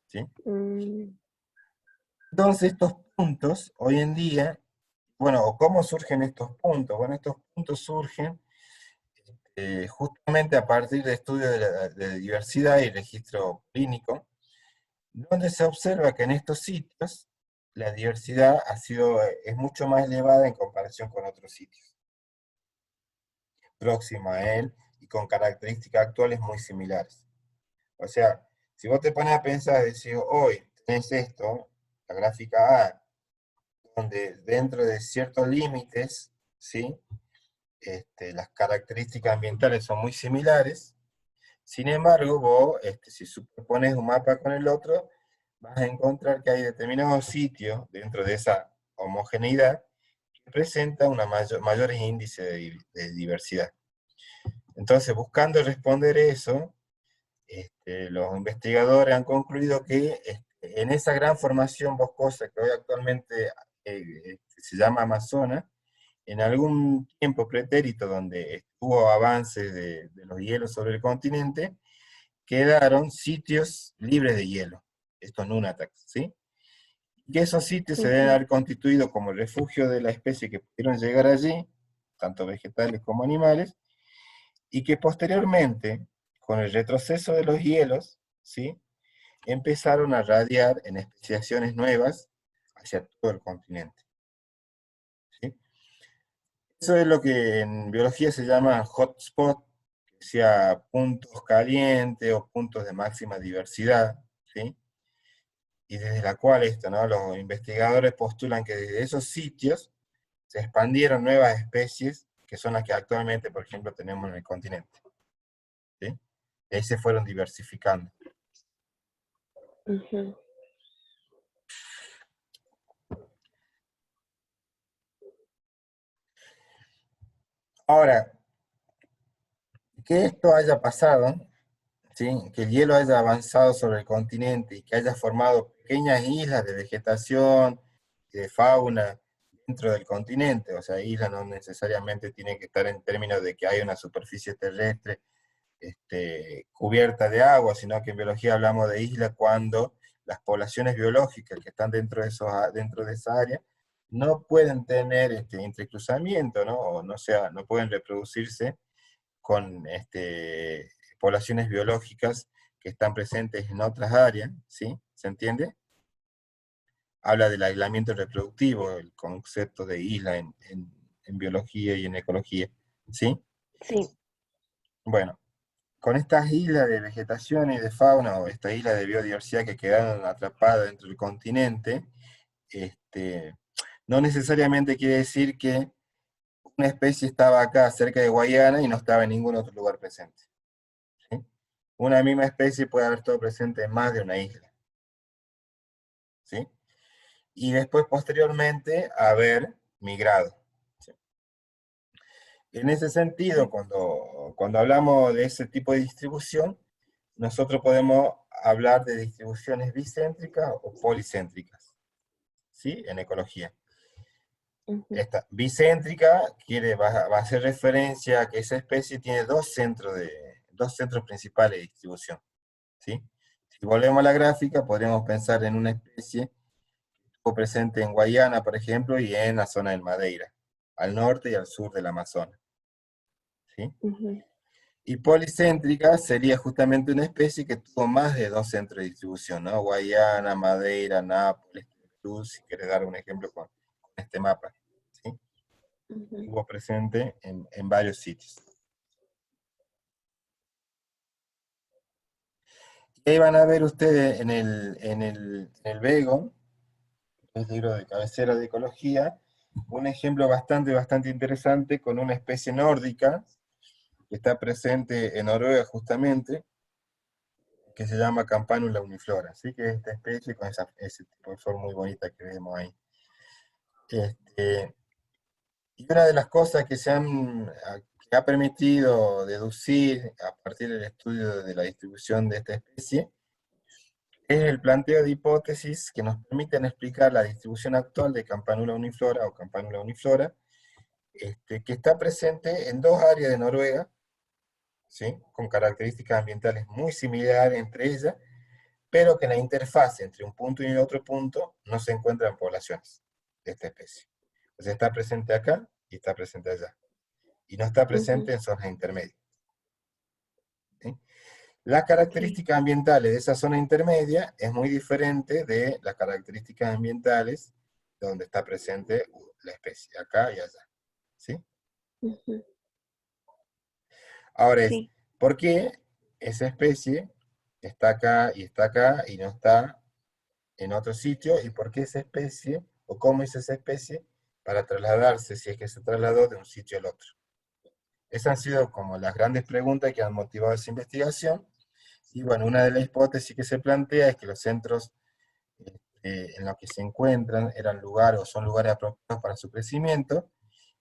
¿sí? Mm, Entonces, estos puntos, hoy en día, bueno, ¿cómo surgen estos puntos? Bueno, estos puntos surgen justamente a partir de estudios de diversidad y registro clínico, donde se observa que en estos sitios la diversidad es mucho más elevada en comparación con otros sitios próximos a él y con características actuales muy similares. O sea, si vos te pones a pensar, decís, hoy tenés esto, la gráfica A, donde dentro de ciertos límites, ¿sí? Las características ambientales son muy similares. Sin embargo, vos, si superpones un mapa con el otro, vas a encontrar que hay determinados sitios dentro de esa homogeneidad que presentan mayores índices de diversidad. Entonces, buscando responder eso, los investigadores han concluido que en esa gran formación boscosa que hoy actualmente se llama Amazonas, en algún tiempo pretérito donde hubo avances de los hielos sobre el continente, quedaron sitios libres de hielo, estos nunataks, ¿sí? Y esos sitios se deben ujú, haber constituido como refugio de la especie que pudieron llegar allí, tanto vegetales como animales, y que posteriormente, con el retroceso de los hielos, ¿sí? Empezaron a radiar en especiaciones nuevas hacia todo el continente, ¿sí? Eso es lo que en biología se llama hotspot, que sea puntos calientes o puntos de máxima diversidad, ¿sí? Y desde la cual ¿no? Los investigadores postulan que desde esos sitios se expandieron nuevas especies que son las que actualmente, por ejemplo, tenemos en el continente, ¿sí? Y ahí se fueron diversificando. ujú. Ahora, que esto haya pasado, ¿sí? Que el hielo haya avanzado sobre el continente y que haya formado pequeñas islas de vegetación, de fauna, dentro del continente, o sea, isla no necesariamente tiene que estar en términos de que hay una superficie terrestre cubierta de agua, sino que en biología hablamos de isla cuando las poblaciones biológicas que están dentro de esa área no pueden tener entrecruzamiento, ¿no? O no, sea, no pueden reproducirse con poblaciones biológicas que están presentes en otras áreas, ¿sí? ¿Se entiende? Habla del aislamiento reproductivo, el concepto de isla en biología y en ecología, ¿sí? Sí. Bueno, con estas islas de vegetación y de fauna, o esta isla de biodiversidad que quedaron atrapadas dentro del continente, no necesariamente quiere decir que una especie estaba acá cerca de Guayana y no estaba en ningún otro lugar presente, ¿sí? Una misma especie puede haber estado presente en más de una isla, ¿sí? Y después, posteriormente, haber migrado, ¿sí? En ese sentido, cuando hablamos de ese tipo de distribución, nosotros podemos hablar de distribuciones bicéntricas o policéntricas, ¿sí? En ecología. Ujú. Esta bicéntrica va a hacer referencia a que esa especie tiene dos centros principales de distribución, ¿sí? Si volvemos a la gráfica, podríamos pensar en una especie que estuvo presente en Guayana, por ejemplo, y en la zona del Madeira, al norte y al sur del Amazonas, ¿sí? Ujú. Y policéntrica sería justamente una especie que tuvo más de dos centros de distribución, ¿no? Guayana, Madeira, Nápoles, Perú, si quieres dar un ejemplo con este mapa, ¿sí? Ujú. Estuvo presente en varios sitios. Y ahí van a ver ustedes en el Bego, el libro de cabecera de ecología, un ejemplo bastante interesante con una especie nórdica que está presente en Noruega justamente, que se llama Campanula uniflora, ¿sí? Que es esta especie con ese tipo de flor muy bonita que vemos ahí. Este, y una de las cosas que ha permitido deducir a partir del estudio de la distribución de esta especie es el planteo de hipótesis que nos permiten explicar la distribución actual de Campanula uniflora o Campanula uniflora, que está presente en dos áreas de Noruega, ¿sí? Con características ambientales muy similares entre ellas, pero que en la interfaz entre un punto y otro punto no se encuentran poblaciones de esta especie. O sea, está presente acá y está presente allá, y no está Ujú. presente en zonas intermedias, ¿sí? Las Sí. características ambientales de esa zona intermedia es muy diferente de las características ambientales donde está presente la especie, acá y allá, ¿sí? Ujú. Ahora Sí. ¿por qué esa especie está acá y no está en otro sitio? ¿Y por qué esa especie, o cómo hizo esa especie para trasladarse, si es que se trasladó de un sitio al otro? Esas han sido como las grandes preguntas que han motivado esa investigación. Y bueno, una de las hipótesis que se plantea es que los centros en los que se encuentran eran lugares o son lugares apropiados para su crecimiento,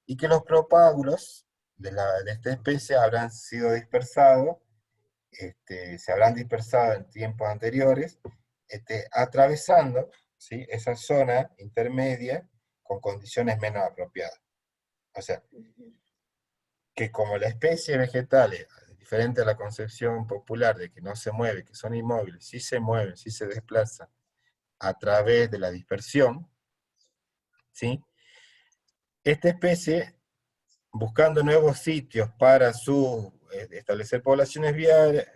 y que los propágulos de esta especie habrán sido dispersados, se habrán dispersado en tiempos anteriores, atravesando, ¿sí? Esa zona intermedia con condiciones menos apropiadas. O sea, Ujú. que como la especie vegetal es diferente a la concepción popular de que no se mueve, que son inmóviles, sí se mueven, sí se desplazan a través de la dispersión, ¿sí? Esta especie, buscando nuevos sitios para establecer poblaciones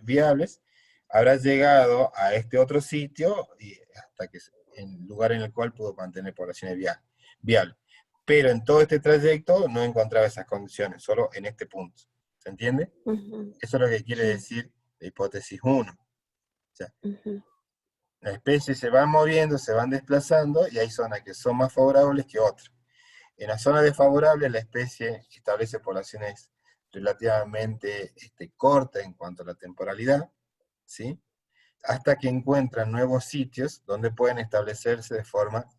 viables, habrá llegado a este otro sitio y hasta que el lugar en el cual pudo mantener poblaciones viables. Pero en todo este trayecto no encontraba esas condiciones, solo en este punto. ¿Se entiende? Ujú. Eso es lo que quiere Sí. decir la hipótesis uno. O sea, Ujú. las especies se van moviendo, se van desplazando, y hay zonas que son más favorables que otras. En la zona desfavorable, la especie establece poblaciones relativamente cortas en cuanto a la temporalidad, ¿sí? Hasta que encuentran nuevos sitios donde pueden establecerse de forma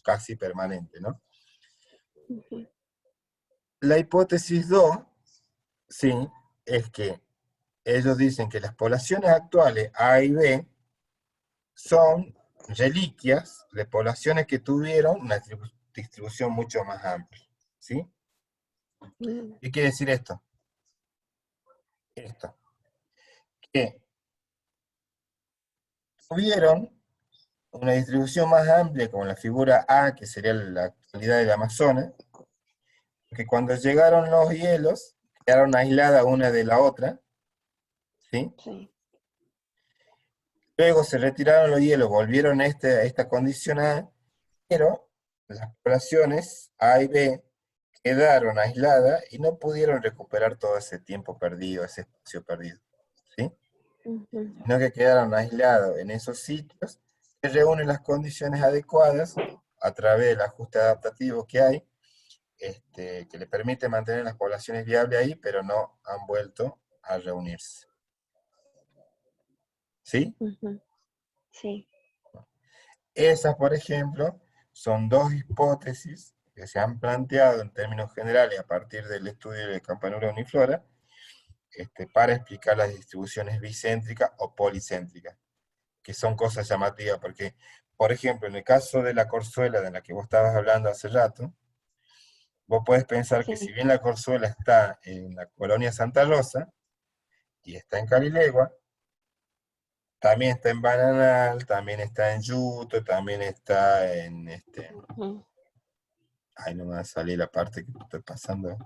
casi permanente, ¿no? Ujú. La hipótesis 2, sí, es que ellos dicen que las poblaciones actuales A y B son reliquias de poblaciones que tuvieron una distribución mucho más amplia, ¿sí? Mm, ¿Qué quiere decir esto? Esto, que tuvieron una distribución más amplia, como la figura A, que sería la actualidad del Amazonas, que cuando llegaron los hielos, quedaron aisladas una de la otra, ¿sí? sí. Luego se retiraron los hielos, volvieron a esta condición A, pero las poblaciones A y B quedaron aisladas y no pudieron recuperar todo ese tiempo perdido, ese espacio perdido, ¿sí? Ujú, Sino que quedaron aislados en esos sitios que reúnen las condiciones adecuadas a través del ajuste adaptativo que hay, que le permite mantener las poblaciones viables ahí, pero no han vuelto a reunirse, ¿sí? ujú, sí. Esas, por ejemplo, son dos hipótesis que se han planteado en términos generales a partir del estudio de Campanula uniflora, para explicar las distribuciones bicéntricas o policéntricas, que son cosas llamativas, porque, por ejemplo, en el caso de la corzuela de la que vos estabas hablando hace rato, vos podés pensar que si Sí. bien la corzuela está en la colonia Santa Rosa y está en Calilegua, también está en Bananal, también está en Yuto, también está en Ujú, ahí no me va a salir la parte que estoy pasando,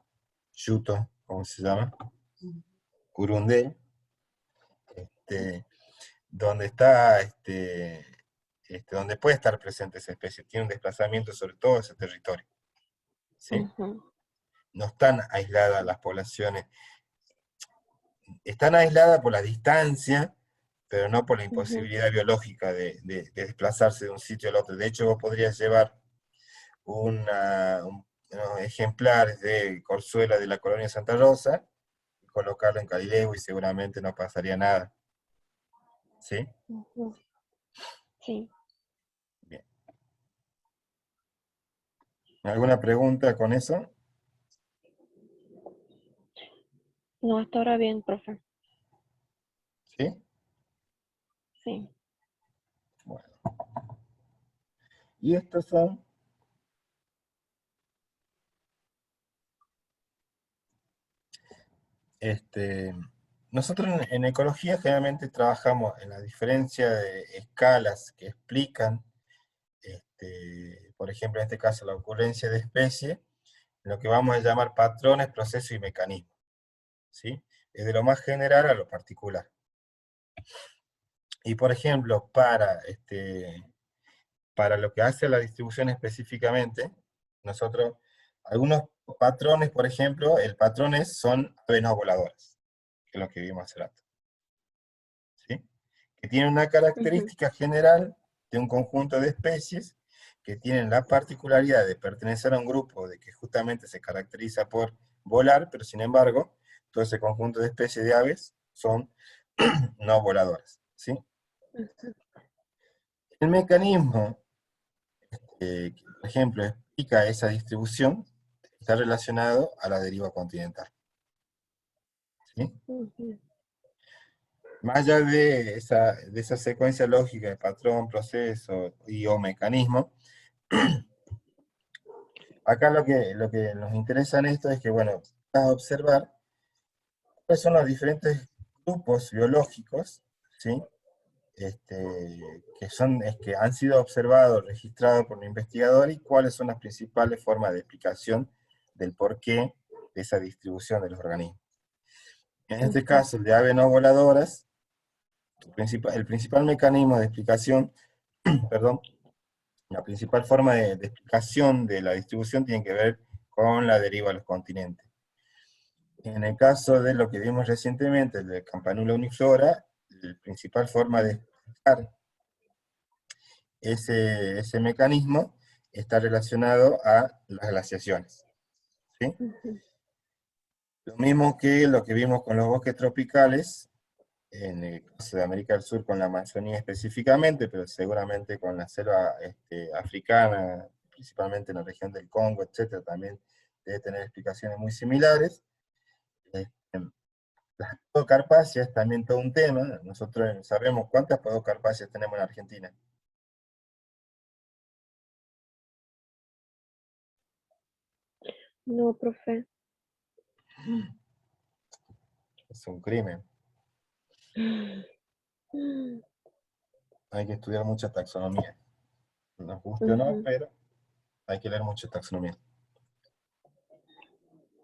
Yuto, ¿cómo se llama? Curundé, este, donde está, donde puede estar presente esa especie, tiene un desplazamiento sobre todo ese territorio, ¿sí? ujú, No están aisladas las poblaciones, están aisladas por la distancia, pero no por la ujú, imposibilidad biológica de desplazarse de un sitio al otro. De hecho, vos podrías llevar unos ejemplares de corzuela de la colonia Santa Rosa, colocarlo en Calilegua y seguramente no pasaría nada. ¿Sí? ujú, sí. Bien. ¿Alguna pregunta con eso? No, hasta ahora bien, profe. ¿Sí? Sí. Bueno. Y estos son, este, nosotros en ecología generalmente trabajamos en la diferencia de escalas que explican, por ejemplo, en este caso, la ocurrencia de especies, lo que vamos a llamar patrones, procesos y mecanismos. ¿Sí? Desde lo más general a lo particular. Y por ejemplo, para lo que hace a la distribución específicamente, nosotros, algunos patrones, por ejemplo, el patrón son aves no voladoras, que es lo que vimos hace rato, ¿sí? Que tienen una Ujú, característica general de un conjunto de especies que tienen la particularidad de pertenecer a un grupo de que justamente se caracteriza por volar, pero sin embargo, todo ese conjunto de especies de aves son no voladoras, ¿sí? ujú, El mecanismo que, por ejemplo, explica esa distribución está relacionado a la deriva continental, ¿sí? ujú, Más allá de esa secuencia lógica de patrón, proceso y o mecanismo, acá lo que nos interesa en esto es que, bueno, vas a observar cuáles son los diferentes grupos biológicos, ¿sí? Que han sido observados, registrados por un investigador y cuáles son las principales formas de explicación del porqué de esa distribución de los organismos. En este ujú, caso, el de aves no voladoras, el principal mecanismo de explicación, perdón, la principal forma de explicación de la distribución tiene que ver con la deriva a los continentes. En el caso de lo que vimos recientemente, el de Campanula uniflora, la principal forma de explicar ese mecanismo está relacionado a las glaciaciones, ¿sí? ujú, Lo mismo que lo que vimos con los bosques tropicales, en el caso de América del Sur con la Amazonía específicamente, pero seguramente con la selva africana, principalmente en la región del Congo, etcétera, también debe tener explicaciones muy similares. Este, las podocarpáceas, también todo un tema. Nosotros sabemos cuántas podocarpáceas tenemos en Argentina. No, profe. Es un crimen. Hay que estudiar mucha taxonomía. Nos guste o no, Ujú, pero hay que leer mucha taxonomía.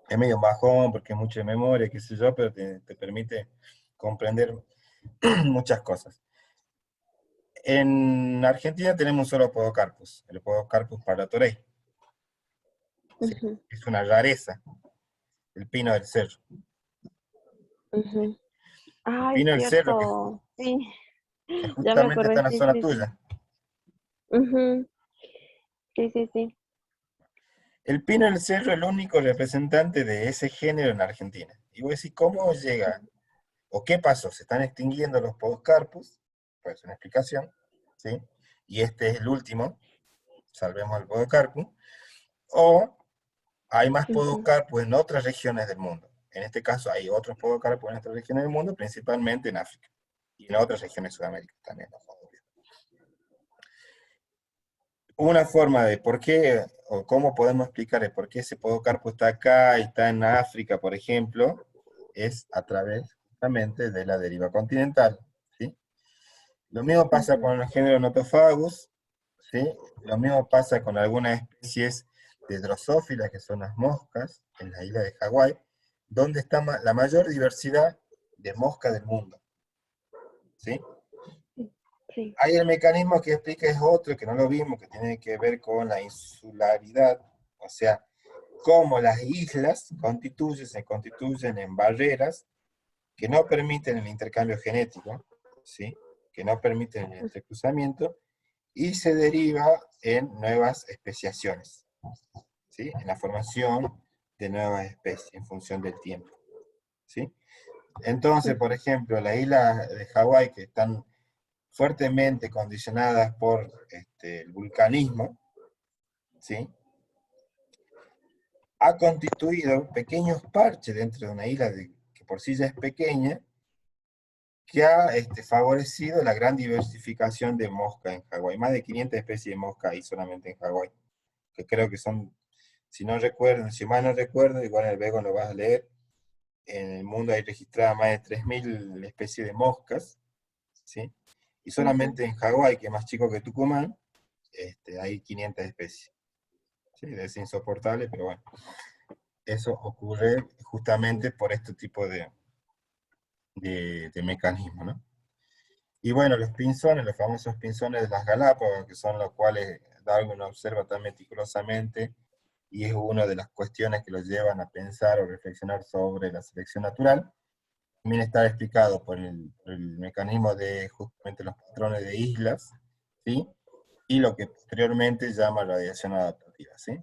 Es medio bajón porque es mucho de memoria, qué sé yo, pero te permite comprender muchas cosas. En Argentina tenemos un solo Podocarpus, el Podocarpus paratorei. ¿Sí? ujú, Es una rareza, el pino del cerro. ujú. El Ay, pino del cerro cierto. Sí, que ya me justamente está acordé, en la sí, zona sí, sí. tuya. Ujú, sí, sí, sí. El pino del cerro es el único representante de ese género en Argentina. Y vos decís, ¿cómo llega? ¿O qué pasó? ¿Se están extinguiendo los Podocarpus? Pues una explicación, ¿sí? Y este es el último, salvemos al Podocarpus. O hay más Ujú, podocarpus en otras regiones del mundo. En este caso hay otros podocarpus en otras regiones del mundo, principalmente en África. Y en otras regiones de Sudamérica también. Una forma de por qué, o cómo podemos explicar el por qué ese podocarpo está acá y está en África, por ejemplo, es a través justamente de la deriva continental. ¿Sí? Lo mismo pasa ujú, con el género Nothofagus, ¿sí? Lo mismo pasa con algunas especies de drosófilas, que son las moscas, en la isla de Hawái, donde está la mayor diversidad de moscas del mundo. ¿Sí? sí. Hay el mecanismo que explica es otro, que no lo vimos, que tiene que ver con la insularidad, o sea, cómo las islas se constituyen en barreras que no permiten el intercambio genético, ¿sí? Que no permiten el entrecruzamiento, y se deriva en nuevas especiaciones, ¿sí? En la formación de nuevas especies en función del tiempo, ¿sí? Entonces, por Ujú, ejemplo, las islas de Hawái, que están fuertemente condicionadas por el vulcanismo, ¿sí? Ha constituido pequeños parches dentro de una isla que por sí ya es pequeña, que ha favorecido la gran diversificación de mosca en Hawái. Más de 500 especies de mosca hay solamente en Hawái, que creo que son, si no recuerdo, si mal no recuerdo, igual en el Bego lo vas a leer, en el mundo hay registradas más de 3.000 especies de moscas, ¿sí? Y ujú, solamente en Hawái, que es más chico que Tucumán, hay 500 especies. ¿Sí? Es insoportable, pero bueno, eso ocurre justamente por este tipo de mecanismo, ¿no? Y bueno, los pinzones, los famosos pinzones de las Galápagos, que son los cuales Darwin observa tan meticulosamente, y es una de las cuestiones que los llevan a pensar o reflexionar sobre la selección natural, también está explicado por el mecanismo de justamente los patrones de islas, ¿sí? Y lo que posteriormente llama radiación adaptativa, ¿sí?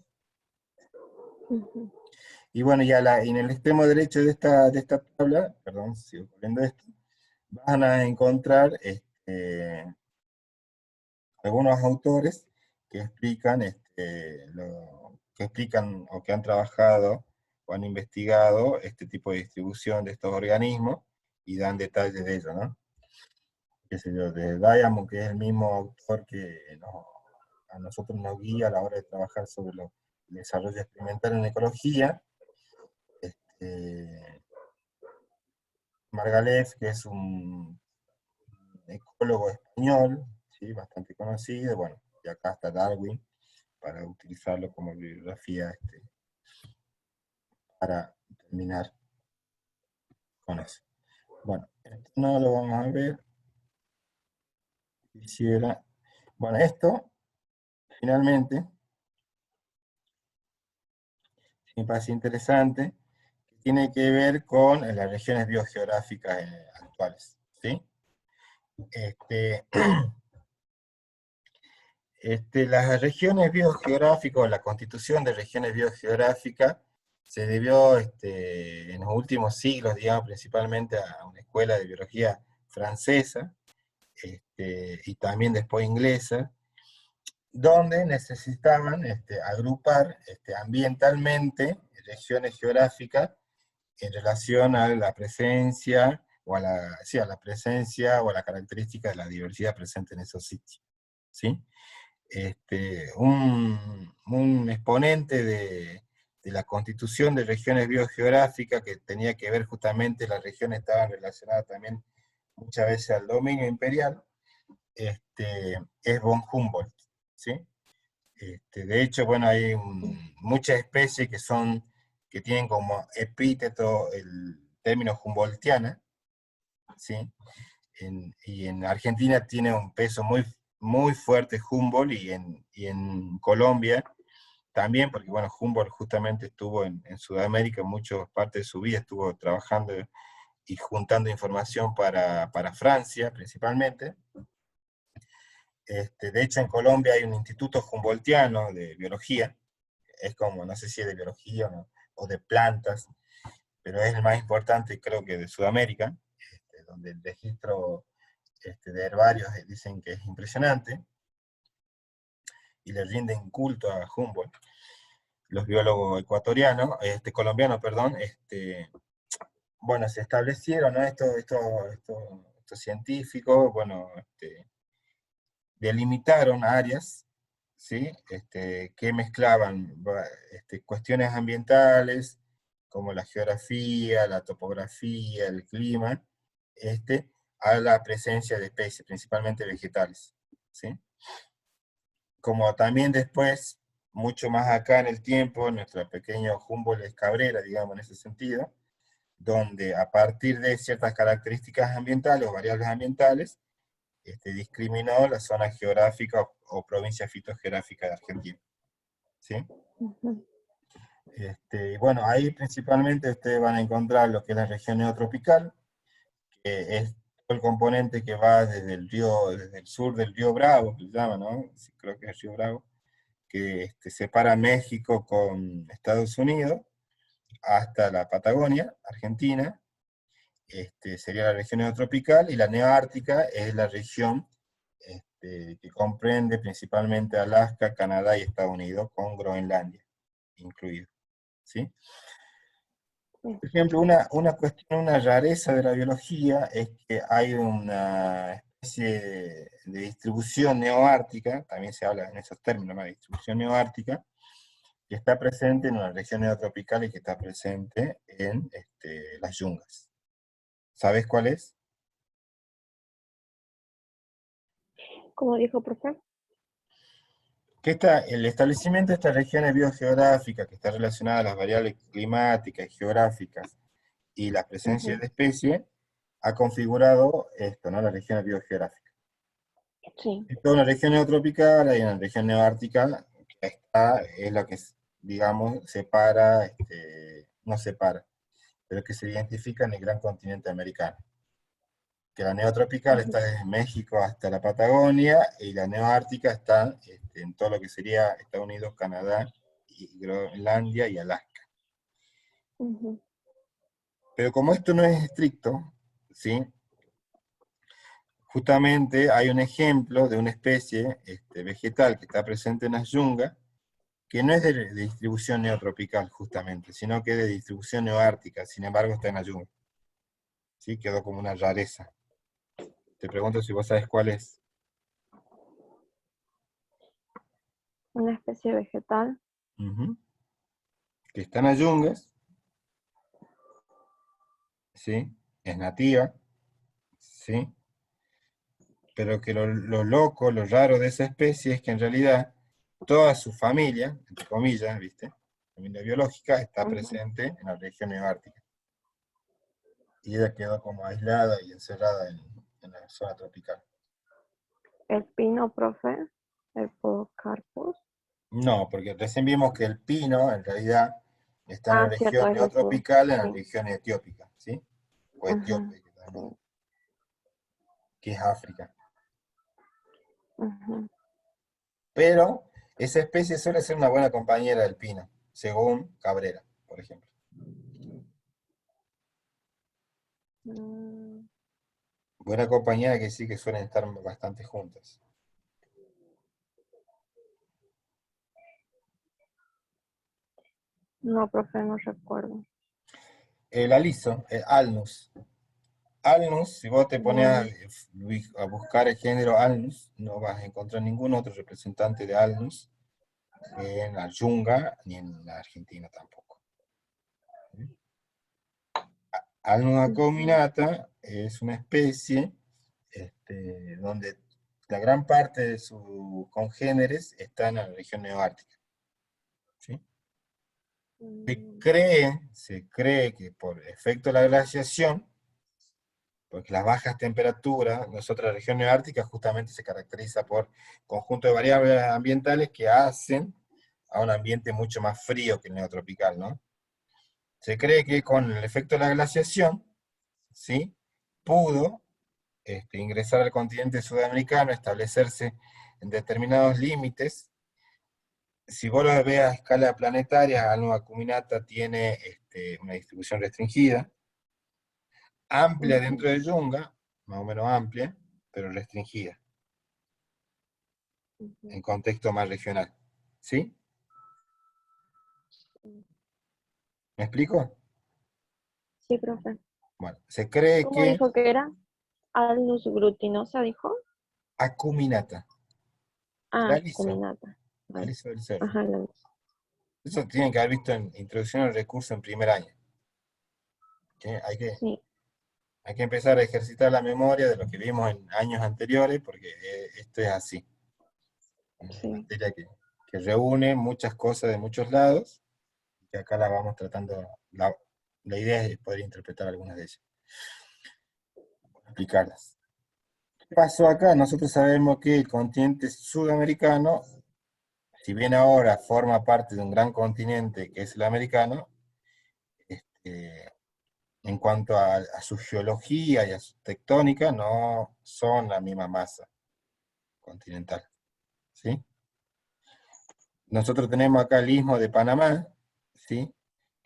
ujú. Y bueno, en el extremo derecho de esta tabla, perdón, sigo poniendo esto, van a encontrar algunos autores que explican, que explican o que han trabajado o han investigado este tipo de distribución de estos organismos y dan detalles de ello, ¿no? Qué sé yo, de Diamond, que es el mismo autor que a nosotros nos guía a la hora de trabajar sobre el desarrollo experimental en ecología. este, Margalef, que es un ecólogo español, ¿sí? Bastante conocido, bueno, y acá está Darwin, para utilizarlo como bibliografía para terminar con eso. Bueno, esto no lo vamos a ver. Quisiera. Bueno, esto finalmente me parece interesante, que tiene que ver con las regiones biogeográficas actuales. ¿Sí? Este, las regiones biogeográficas, la constitución de regiones biogeográficas, se debió en los últimos siglos, digamos, principalmente a una escuela de biología francesa, y también después inglesa, donde necesitaban agrupar ambientalmente regiones geográficas en relación a la presencia o sí, a la presencia o a la característica de la diversidad presente en esos sitios. ¿Sí? Un exponente de la constitución de regiones biogeográficas, que tenía que ver justamente, las regiones estaban relacionadas también muchas veces al dominio imperial, es von Humboldt, ¿sí? De hecho, bueno, hay muchas especies que tienen como epíteto el término Humboldtiana, ¿sí? Y en Argentina tiene un peso muy, muy fuerte Humboldt, y en Colombia también, porque bueno, Humboldt justamente estuvo en Sudamérica, muchas partes de su vida estuvo trabajando y juntando información para Francia principalmente. De hecho, en Colombia hay un instituto Humboldtiano de biología, es como, no sé si es de biología o de plantas, pero es el más importante, creo que de Sudamérica, donde el registro de herbarios dicen que es impresionante, y le rinden culto a Humboldt, los biólogos ecuatorianos, colombianos, perdón. Bueno, se establecieron, ¿no? Estos científicos, bueno, delimitaron áreas, ¿sí? Que mezclaban cuestiones ambientales, como la geografía, la topografía, el clima, a la presencia de especies, principalmente vegetales, ¿sí? Como también después, mucho más acá en el tiempo, nuestro pequeño Humboldt es Cabrera, digamos, en ese sentido, donde a partir de ciertas características ambientales o variables ambientales, discriminó la zona geográfica o provincia fitogeográfica de Argentina, ¿sí? Ujú. Y bueno, ahí principalmente ustedes van a encontrar lo que es la región neotropical, que es todo el componente que va desde el sur del río Bravo, que se llama, ¿no? Sí, creo que es el río Bravo, que separa México con Estados Unidos, hasta la Patagonia, Argentina. Sería la región neotropical, y la neoártica es la región que comprende principalmente Alaska, Canadá y Estados Unidos, con Groenlandia incluido, ¿sí? Sí. Por ejemplo, una cuestión, una rareza de la biología es que hay una especie de distribución neoártica, también se habla en esos términos, ¿no? De distribución neoártica, que está presente en una región neotropical y que está presente en las yungas. ¿Sabes cuál es? Como dijo profe. El establecimiento de estas regiones biogeográficas, que está relacionada a las variables climáticas y geográficas y la presencia Ujú. de especies, ha configurado esto, ¿no? Las regiones biogeográficas. Sí. En toda una región neotropical, hay una región neoártica, que es la que, digamos, separa, no separa, pero que se identifica en el gran continente americano. Que la neotropical Ujú. está desde México hasta la Patagonia, y la neoártica está en todo lo que sería Estados Unidos, Canadá, y Groenlandia y Alaska. Ujú. Pero como esto no es estricto, ¿sí? Justamente hay un ejemplo de una especie vegetal que está presente en las yungas, que no es de distribución neotropical justamente, sino que es de distribución neoártica, sin embargo está en la yunga. ¿Sí? Quedó como una rareza. Te pregunto si vos sabes cuál es. Una especie vegetal. Ujú. Que está en las yungas, ¿sí? Es nativa, ¿sí? Pero que lo loco, lo raro de esa especie es que en realidad toda su familia, entre comillas, ¿viste? Familia biológica, está Ujú. presente en la región neoártica. Y ella quedó como aislada y encerrada en la zona tropical. El pino, profe. El Podocarpus. No, porque recién vimos que el pino en realidad está en la Ah, región cierto, es del sur. neotropical, en la Sí. región etiópica, ¿sí? O Ujú. etíope, Sí. que es África. Ujú. Pero esa especie suele ser una buena compañera del pino, según Cabrera, por ejemplo. Mm. Buena compañera, que sí, que suelen estar bastante juntas. No, profe, no recuerdo. El aliso, el Alnus. Alnus, si vos te pones Mm. a buscar el género Alnus, no vas a encontrar ningún otro representante de Alnus en la Yunga, ni en la Argentina tampoco. Alnula Ujú, caudata es una especie donde la gran parte de sus congéneres están en la región neoártica. ¿Sí? mm, Se cree que por efecto de la glaciación, porque las bajas temperaturas, nosotros la región neoártica justamente se caracteriza por conjunto de variables ambientales que hacen a un ambiente mucho más frío que el neotropical, ¿no? Se cree que con el efecto de la glaciación, ¿sí? Pudo ingresar al continente sudamericano, establecerse en determinados límites. Si vos lo ves a escala planetaria, Alma acuminata tiene una distribución restringida, amplia ujú, dentro de Yunga, más o menos amplia, pero restringida, ujú. en contexto más regional. ¿Sí? ¿Me explico? Sí, profe. Bueno, se cree ¿Cómo que dijo que era? Alnus glutinosa, dijo. acuminata, el Ah, aliso, cuminata. Vale. aliso del cerro. Ajá, la Eso tienen que haber visto en Introducción al Recurso en primer año. ¿Sí? sí, Hay que empezar a ejercitar la memoria de lo que vimos en años anteriores, porque esto es así. Una sí. materia que reúne muchas cosas de muchos lados, que acá la vamos tratando, la idea es poder interpretar algunas de ellas, explicarlas. ¿Qué pasó acá? Nosotros sabemos que el continente sudamericano, si bien ahora forma parte de un gran continente que es el americano, este, en cuanto a su geología y a su tectónica, no son la misma masa continental. ¿Sí? Nosotros tenemos acá el istmo de Panamá, ¿sí?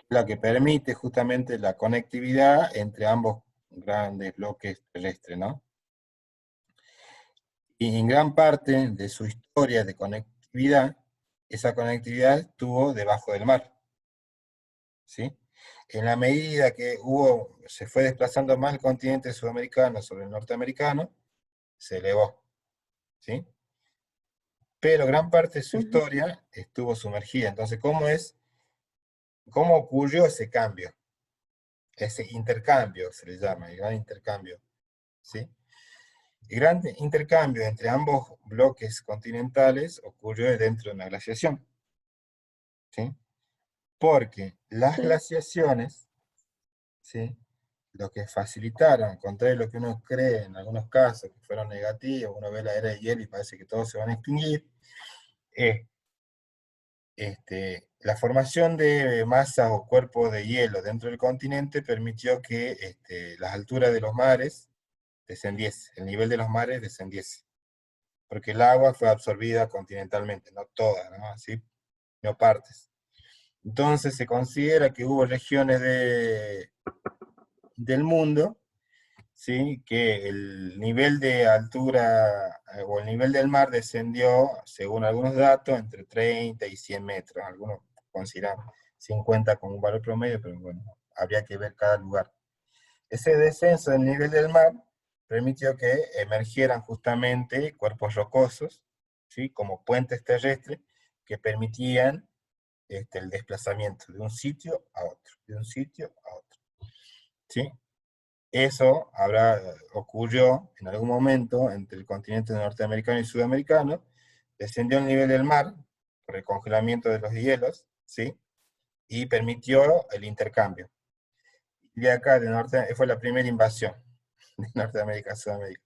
La que permite justamente la conectividad entre ambos grandes bloques terrestres, ¿no? Y en gran parte de su historia de conectividad, esa conectividad estuvo debajo del mar, ¿sí? En la medida que se fue desplazando más el continente sudamericano sobre el norteamericano, se elevó, ¿sí? Pero gran parte de su Ujú, historia estuvo sumergida. Entonces, cómo ocurrió ese cambio? Ese intercambio se le llama, el gran intercambio, ¿sí? El gran intercambio entre ambos bloques continentales ocurrió dentro de una glaciación, ¿sí? Porque las sí. glaciaciones, ¿sí? Lo que facilitaron, al contrario de lo que uno cree en algunos casos, que fueron negativos, uno ve la era de hielo y parece que todos se van a extinguir, es la formación de masas o cuerpos de hielo dentro del continente permitió que las alturas de los mares descendiese, el nivel de los mares descendiese, porque el agua fue absorbida continentalmente, no toda, ¿no? Así, no partes. Entonces se considera que hubo regiones del mundo, ¿sí? Que el nivel de altura o el nivel del mar descendió, según algunos datos, entre 30 y 100 metros. Algunos consideran 50 como un valor promedio, pero bueno, habría que ver cada lugar. Ese descenso del nivel del mar permitió que emergieran justamente cuerpos rocosos, ¿sí? Como puentes terrestres que permitían el desplazamiento de un sitio a otro, de un sitio a otro. ¿Sí? Eso ocurrió en algún momento entre el continente norteamericano y sudamericano, descendió el nivel del mar por el congelamiento de los hielos, ¿sí? Y permitió el intercambio. Y de acá, fue la primera invasión de Norteamérica a Sudamérica.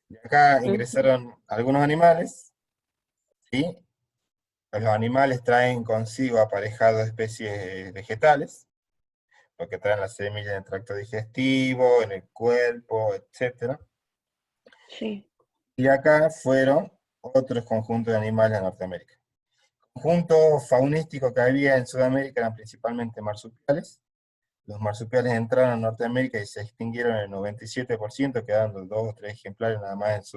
De acá Ujú, ingresaron algunos animales, ¿sí? Los animales traen consigo aparejados especies vegetales, porque traen las semillas en el tracto digestivo, en el cuerpo, etc. sí. Y acá fueron otros conjuntos de animales de Norteamérica. El conjunto faunístico que había en Sudamérica eran principalmente marsupiales. Los marsupiales entraron a Norteamérica y se extinguieron en el 97%, quedando 2 o 3 ejemplares nada más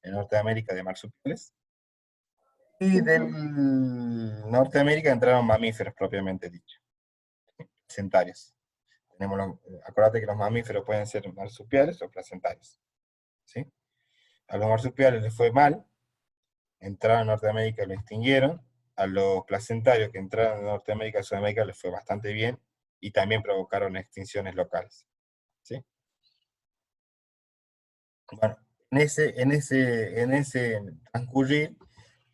en Norteamérica de marsupiales. Y del Ujú, Norteamérica entraron mamíferos propiamente dicho, placentarios. Acuérdate que los mamíferos pueden ser marsupiales o placentarios, ¿sí? A los marsupiales les fue mal, entraron a Norteamérica y lo extinguieron. a los placentarios que entraron en Norteamérica y Sudamérica les fue bastante bien, y también provocaron extinciones locales. ¿Sí? Bueno, en ese transcurrir,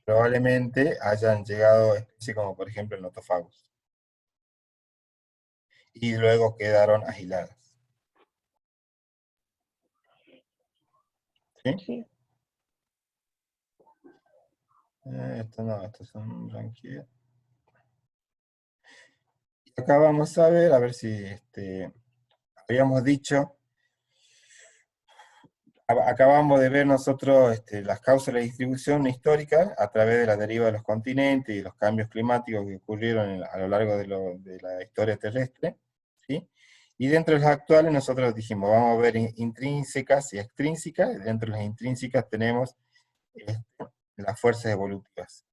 probablemente hayan llegado especies como por ejemplo el Nothofagus, y luego quedaron aisladas. ¿Sí? Sí. Esto no, estos son branquias. Y acá vamos a ver si habíamos dicho, acabamos de ver nosotros las causas de la distribución histórica a través de la deriva de los continentes y los cambios climáticos que ocurrieron a lo largo de la historia terrestre, ¿sí? Y dentro de las actuales nosotros dijimos, vamos a ver intrínsecas y extrínsecas, y dentro de las intrínsecas tenemos este, las fuerzas evolutivas.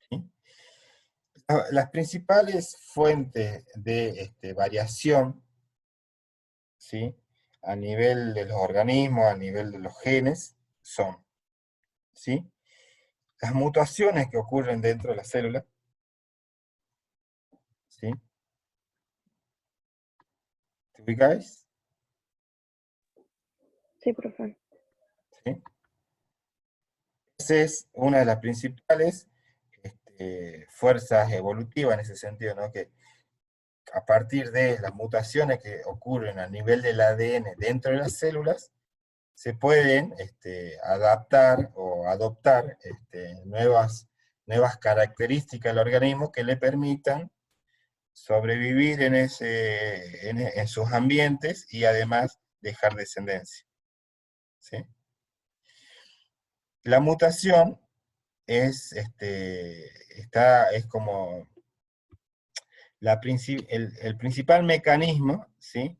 ¿Sí? Las principales fuentes de variación, ¿sí?, a nivel de los organismos, a nivel de los genes, son, ¿sí?, las mutaciones que ocurren dentro de la célula, ¿sí? ¿Te ubicáis? Sí, profe. ¿Sí? Esa es una de las principales fuerzas evolutivas en ese sentido, ¿no? Que a partir de las mutaciones que ocurren a nivel del ADN dentro de las células, se pueden adaptar o adoptar nuevas características del organismo que le permitan sobrevivir en sus ambientes y además dejar descendencia. ¿Sí? La mutación es como el principal mecanismo, ¿sí?,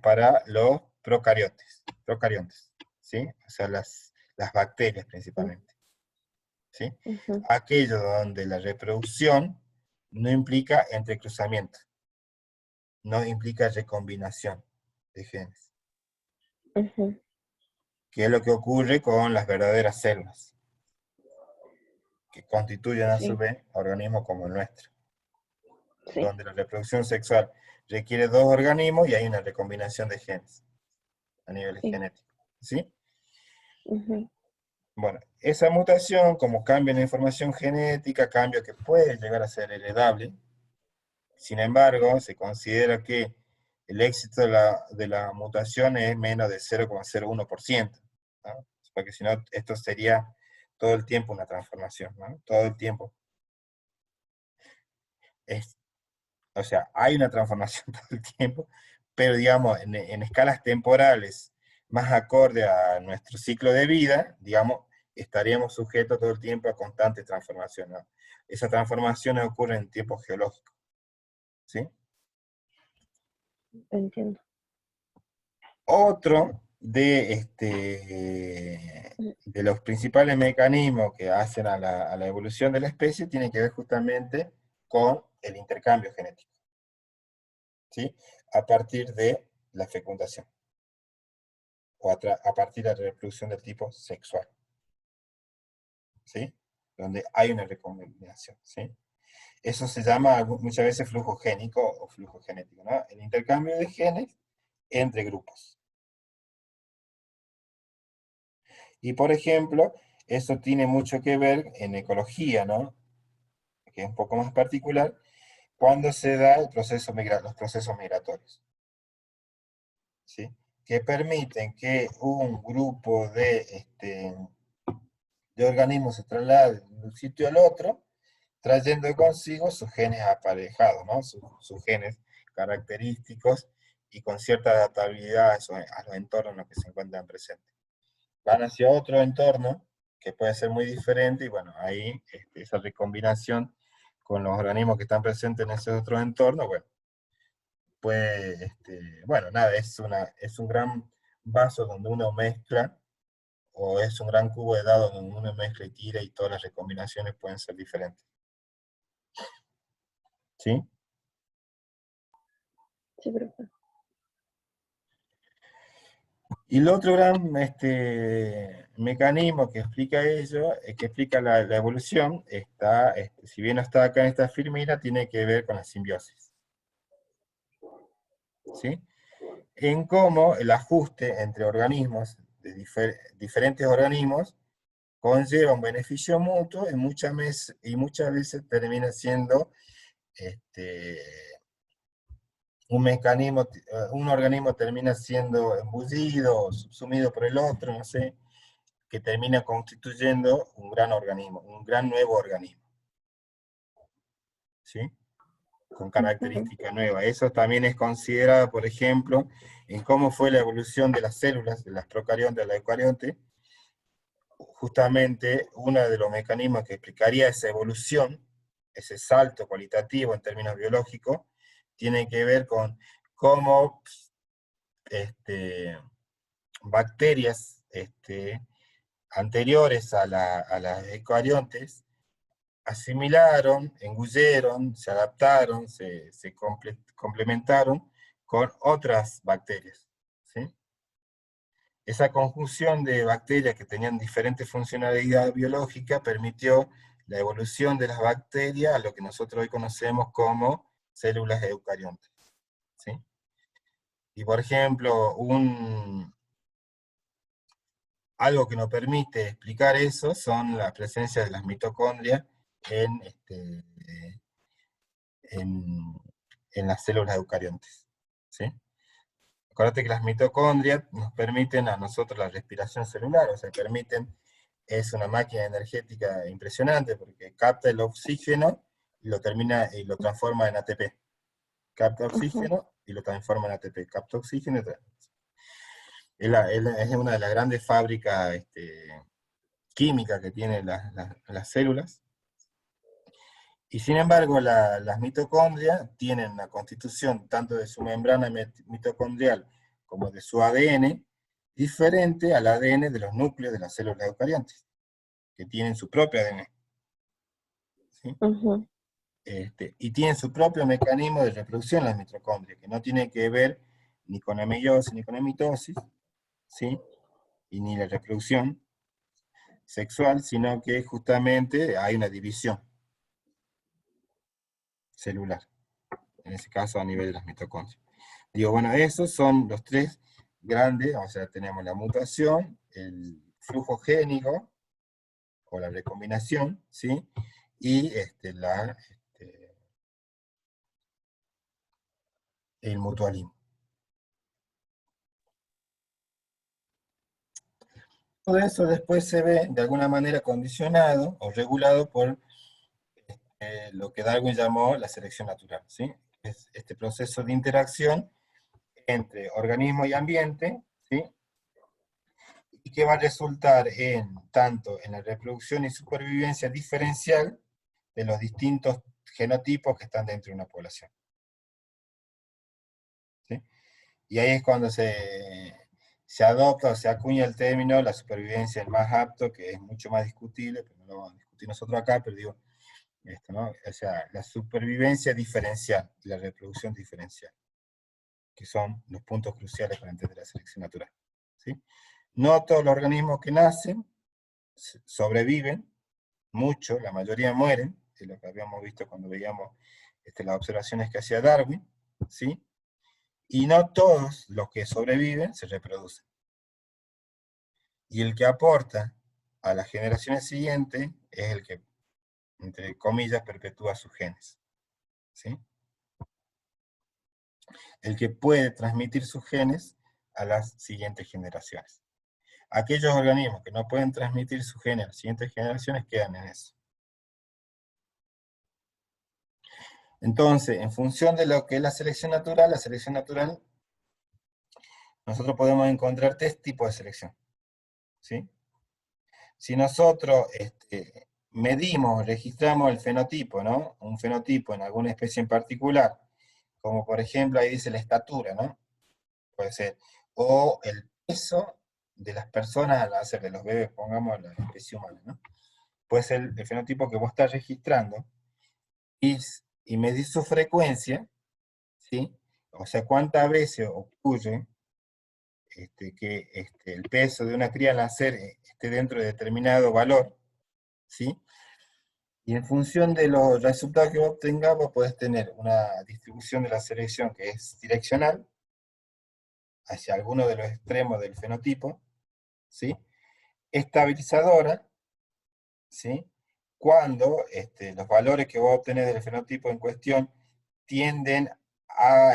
para los procariontes, ¿sí? O sea, las bacterias Sí. principalmente, ¿sí? Ujú, Aquello donde la reproducción no implica entrecruzamiento, no implica recombinación de genes, ujú, que es lo que ocurre con las verdaderas células, que constituyen a su sí, vez organismos como el nuestro, sí. donde la reproducción sexual requiere dos organismos y hay una recombinación de genes a nivel Sí. genético, ¿sí? Ujú, Bueno, esa mutación, como cambio en la información genética, cambio que puede llegar a ser heredable, sin embargo, se considera que el éxito de la mutación es menos de 0,01%, ¿no? Porque si no, esto sería todo el tiempo una transformación, ¿no? Todo el tiempo. Es, o sea, hay una transformación todo el tiempo, pero digamos, en escalas temporales más acorde a nuestro ciclo de vida, digamos, estaríamos sujetos todo el tiempo a constante transformación, ¿no? Esa transformación ocurre en tiempo geológico, ¿sí? entiendo. Otro de los principales mecanismos que hacen a la evolución de la especie tiene que ver justamente con el intercambio genético, ¿sí? A partir de la fecundación, o a partir de la reproducción del tipo sexual, ¿sí? Donde hay una recombinación, ¿sí? Eso se llama muchas veces flujo génico o flujo genético, ¿no? El intercambio de genes entre grupos. Y por ejemplo, eso tiene mucho que ver en ecología, ¿no? Que es un poco más particular, cuando se da los procesos migratorios, ¿sí? Que permiten que un grupo de organismos se trasladen de un sitio al otro, trayendo consigo sus genes aparejados, ¿no? Sus genes característicos y con cierta adaptabilidad a los entornos en los que se encuentran presentes. Van hacia otro entorno que puede ser muy diferente, y bueno, ahí esa recombinación con los organismos que están presentes en ese otro entorno, bueno, pues, bueno, nada, es un gran vaso donde uno mezcla, o es un gran cubo de dados donde uno mezcla y tira, y todas las recombinaciones pueden ser diferentes. ¿Sí? Sí, profe. Y el otro gran mecanismo que explica ello, que explica la evolución, está, si bien no está acá en esta firmina, tiene que ver con la simbiosis. ¿Sí? En cómo el ajuste entre organismos, de diferentes organismos, conlleva un beneficio mutuo y muchas veces termina siendo este, un mecanismo, un organismo termina siendo embullido o subsumido por el otro, no sé, que termina constituyendo un gran organismo, un gran nuevo organismo, ¿sí? Con característica nueva. Eso también es considerado, por ejemplo, en cómo fue la evolución de las células, de las procariontes a las eucariontes. Justamente uno de los mecanismos que explicaría esa evolución, ese salto cualitativo en términos biológicos, tiene que ver con cómo bacterias anteriores a las eucariontes asimilaron, engulleron, se adaptaron, se complementaron con otras bacterias, ¿sí? Esa conjunción de bacterias que tenían diferentes funcionalidades biológicas permitió la evolución de las bacterias a lo que nosotros hoy conocemos como células eucariontes, ¿sí? Y por ejemplo, algo que nos permite explicar eso son la presencia de las mitocondrias en, en, en las células eucariontes, ¿sí? Acuérdate que las mitocondrias nos permiten a nosotros la respiración celular, o sea, es una máquina energética impresionante porque capta el oxígeno y y lo transforma en ATP. Capta Ujú. oxígeno y lo transforma en ATP. Capta oxígeno es una de las grandes fábricas químicas que tienen las células. Y sin embargo, las mitocondrias tienen una constitución tanto de su membrana mitocondrial como de su ADN diferente al ADN de los núcleos de las células eucariontes, que tienen su propio ADN. ¿Sí? Ujú. Y tienen su propio mecanismo de reproducción las mitocondrias, que no tiene que ver ni con la meiosis ni con la mitosis, ¿sí? Y ni la reproducción sexual, sino que justamente hay una división celular, en ese caso a nivel de las mitocondrias. Digo, bueno, esos son los tres grandes, o sea, tenemos la mutación, el flujo génico, o la recombinación, ¿sí? Y el mutualismo. Todo eso después se ve de alguna manera condicionado o regulado por lo que Darwin llamó la selección natural, ¿sí? Es este proceso de interacción entre organismo y ambiente, ¿sí? Y que va a resultar tanto en la reproducción y supervivencia diferencial de los distintos genotipos que están dentro de una población, ¿sí? Y ahí es cuando se adopta o se acuña el término la supervivencia del más apto, que es mucho más discutible, pero no lo vamos a discutir nosotros acá, pero digo, esto, ¿no? O sea, la supervivencia diferencial y la reproducción diferencial, que son los puntos cruciales para entender la selección natural, ¿sí? No todos los organismos que nacen sobreviven, muchos, la mayoría mueren, de lo que habíamos visto cuando veíamos las observaciones que hacía Darwin, ¿sí? Y no todos los que sobreviven se reproducen. Y el que aporta a las generaciones siguientes es el que, entre comillas, perpetúa sus genes, ¿sí? El que puede transmitir sus genes a las siguientes generaciones. Aquellos organismos que no pueden transmitir sus genes a las siguientes generaciones quedan en eso. Entonces, en función de lo que es la selección natural, nosotros podemos encontrar tres tipos de selección, ¿sí? Si nosotros medimos, registramos el fenotipo, ¿no? Un fenotipo en alguna especie en particular, como por ejemplo ahí dice la estatura, ¿no? Puede ser, o el peso de las personas al nacer, de los bebés, pongamos la especie humana, ¿no? Puede ser el fenotipo que vos estás registrando, y, y medir su frecuencia, ¿sí? O sea, cuántas veces ocurre que el peso de una cría al nacer esté dentro de determinado valor, ¿sí? Y en función de los resultados que vos obtengas, vos podés tener una distribución de la selección que es direccional hacia alguno de los extremos del fenotipo, ¿sí? Estabilizadora, ¿sí? Cuando los valores que vos obtenés del fenotipo en cuestión tienden a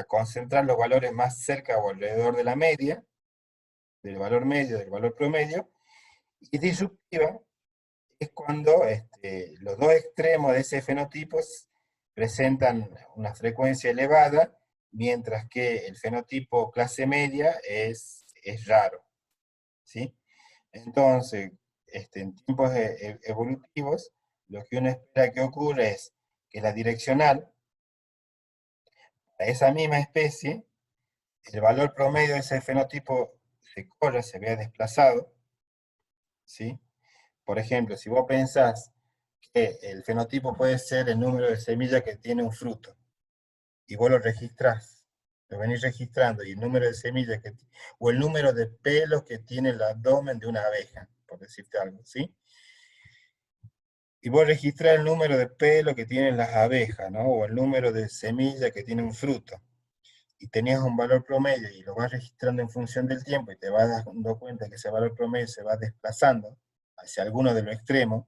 concentrar los valores más cerca o alrededor de la media, del valor medio, del valor promedio, y disruptiva es cuando los dos extremos de ese fenotipo presentan una frecuencia elevada, mientras que el fenotipo clase media es raro, ¿sí? Entonces, en tiempos evolutivos, lo que uno espera que ocurra es que la direccional, a esa misma especie, el valor promedio de ese fenotipo se corra, se vea desplazado, ¿sí? Por ejemplo, si vos pensás que el fenotipo puede ser el número de semillas que tiene un fruto, y vos lo registrás, lo venís registrando, y el número de semillas o el número de pelos que tiene el abdomen de una abeja, por decirte algo, ¿sí? Y vos registrás el número de pelos que tienen las abejas, ¿no? O el número de semillas que tiene un fruto, y tenías un valor promedio, y lo vas registrando en función del tiempo, y te vas dando cuenta que ese valor promedio se va desplazando hacia alguno de los extremos,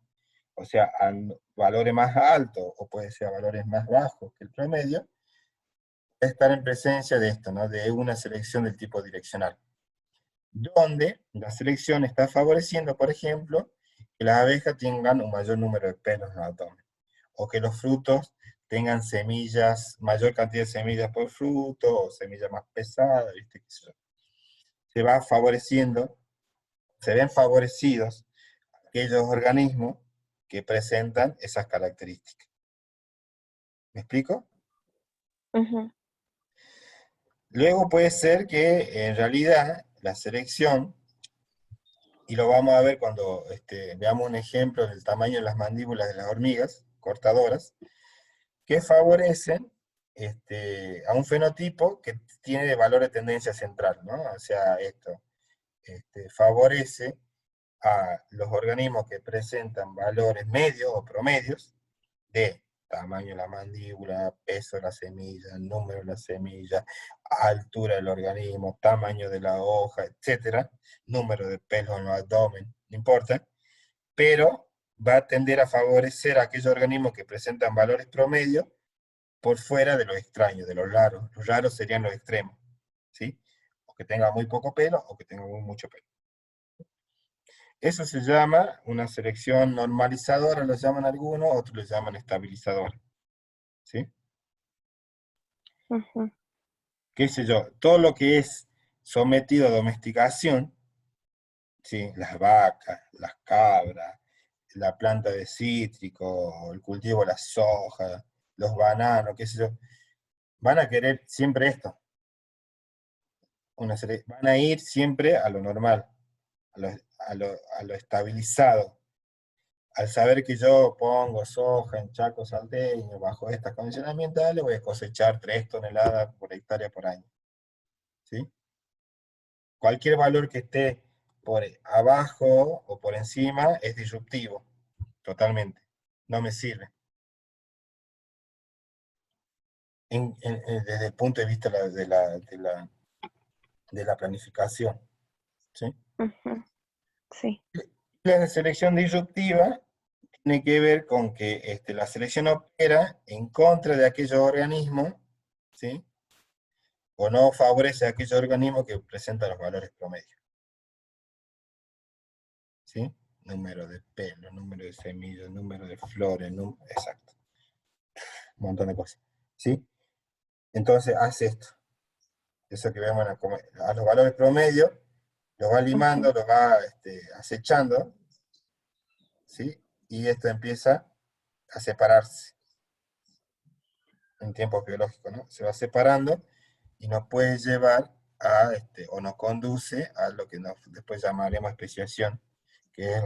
o sea, a valores más altos, o puede ser a valores más bajos que el promedio, estar en presencia de esto, ¿no? De una selección del tipo direccional, donde la selección está favoreciendo, por ejemplo, que las abejas tengan un mayor número de pelos en el abdomen, o que los frutos tengan semillas, mayor cantidad de semillas por fruto, o semillas más pesadas, ¿viste? Se va favoreciendo, se ven favorecidos aquellos organismos que presentan esas características. ¿Me explico? Ujú, Luego puede ser que en realidad la selección, y lo vamos a ver cuando veamos un ejemplo del tamaño de las mandíbulas de las hormigas cortadoras, que favorecen a un fenotipo que tiene de valor de tendencia central, ¿no? O sea, esto favorece a los organismos que presentan valores medios o promedios de tamaño de la mandíbula, peso de la semilla, número de la semilla, altura del organismo, tamaño de la hoja, etcétera, número de pelos en el abdomen, no importa, pero va a tender a favorecer a aquellos organismos que presentan valores promedios por fuera de los extraños, de los raros. Los raros serían los extremos, ¿sí? O que tenga muy poco pelo o que tenga muy mucho pelo. Eso se llama una selección normalizadora, lo llaman algunos, otros lo llaman estabilizadora, ¿sí? ujú, Qué sé yo, todo lo que es sometido a domesticación, ¿sí? Las vacas, las cabras, la planta de cítrico, el cultivo de la soja, los bananos, qué sé yo, van a querer siempre esto, van a ir siempre a lo normal, a lo estabilizado. Al saber que yo pongo soja en Chaco salteño bajo estas condiciones ambientales, voy a cosechar 3 toneladas por hectárea por año, ¿sí? Cualquier valor que esté por abajo o por encima es disruptivo, totalmente. No me sirve. Desde el punto de vista de la planificación, ¿sí? ujú, sí. La selección disruptiva tiene que ver con que la selección opera en contra de aquellos organismos, ¿sí? O no favorece a aquellos organismos que presentan los valores promedios, ¿sí? Número de pelos, número de semillas, número de flores, exacto, un montón de cosas, ¿sí? Entonces hace esto, eso que vemos a los valores promedios, los va Ujú, limando, los va acechando, ¿sí? Y esto empieza a separarse en tiempo biológico, ¿no? Se va separando y nos puede llevar o nos conduce a lo que después llamaremos especiación, que es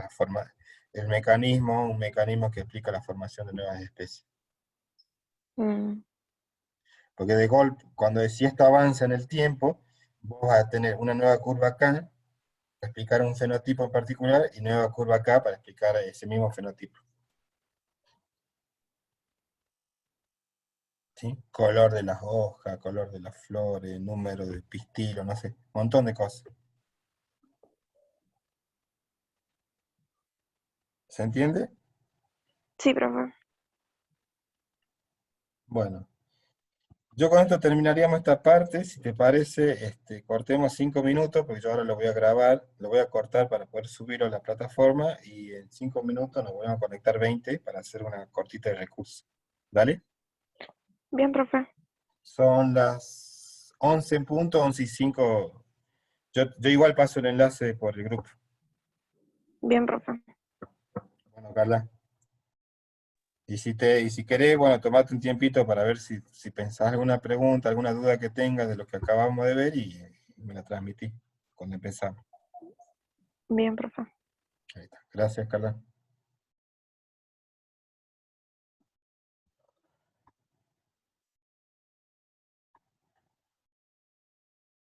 un mecanismo que explica la formación de nuevas especies. mm, Porque de golpe, cuando si esto avanza en el tiempo, vos vas a tener una nueva curva acá, para explicar un fenotipo en particular, y nueva curva acá para explicar ese mismo fenotipo. ¿Sí? Color de las hojas, color de las flores, número de pistilo, no sé, un montón de cosas. ¿Se entiende? Sí, profe. Bueno, yo con esto terminaríamos esta parte. Si te parece, cortemos 5 minutos, porque yo ahora lo voy a grabar, lo voy a cortar para poder subirlo a la plataforma, y en 5 minutos nos volvemos a conectar 20 para hacer una cortita de recurso. ¿Dale? Bien, profe. Son las 11 en punto, 11:05. Yo igual paso el enlace por el grupo. Bien, profe. Bueno, Carla. Y si querés, bueno, tomate un tiempito para ver si pensás alguna pregunta, alguna duda que tengas de lo que acabamos de ver, y me la transmití cuando empezamos. Bien, profe. Ahí está. Gracias, Carla.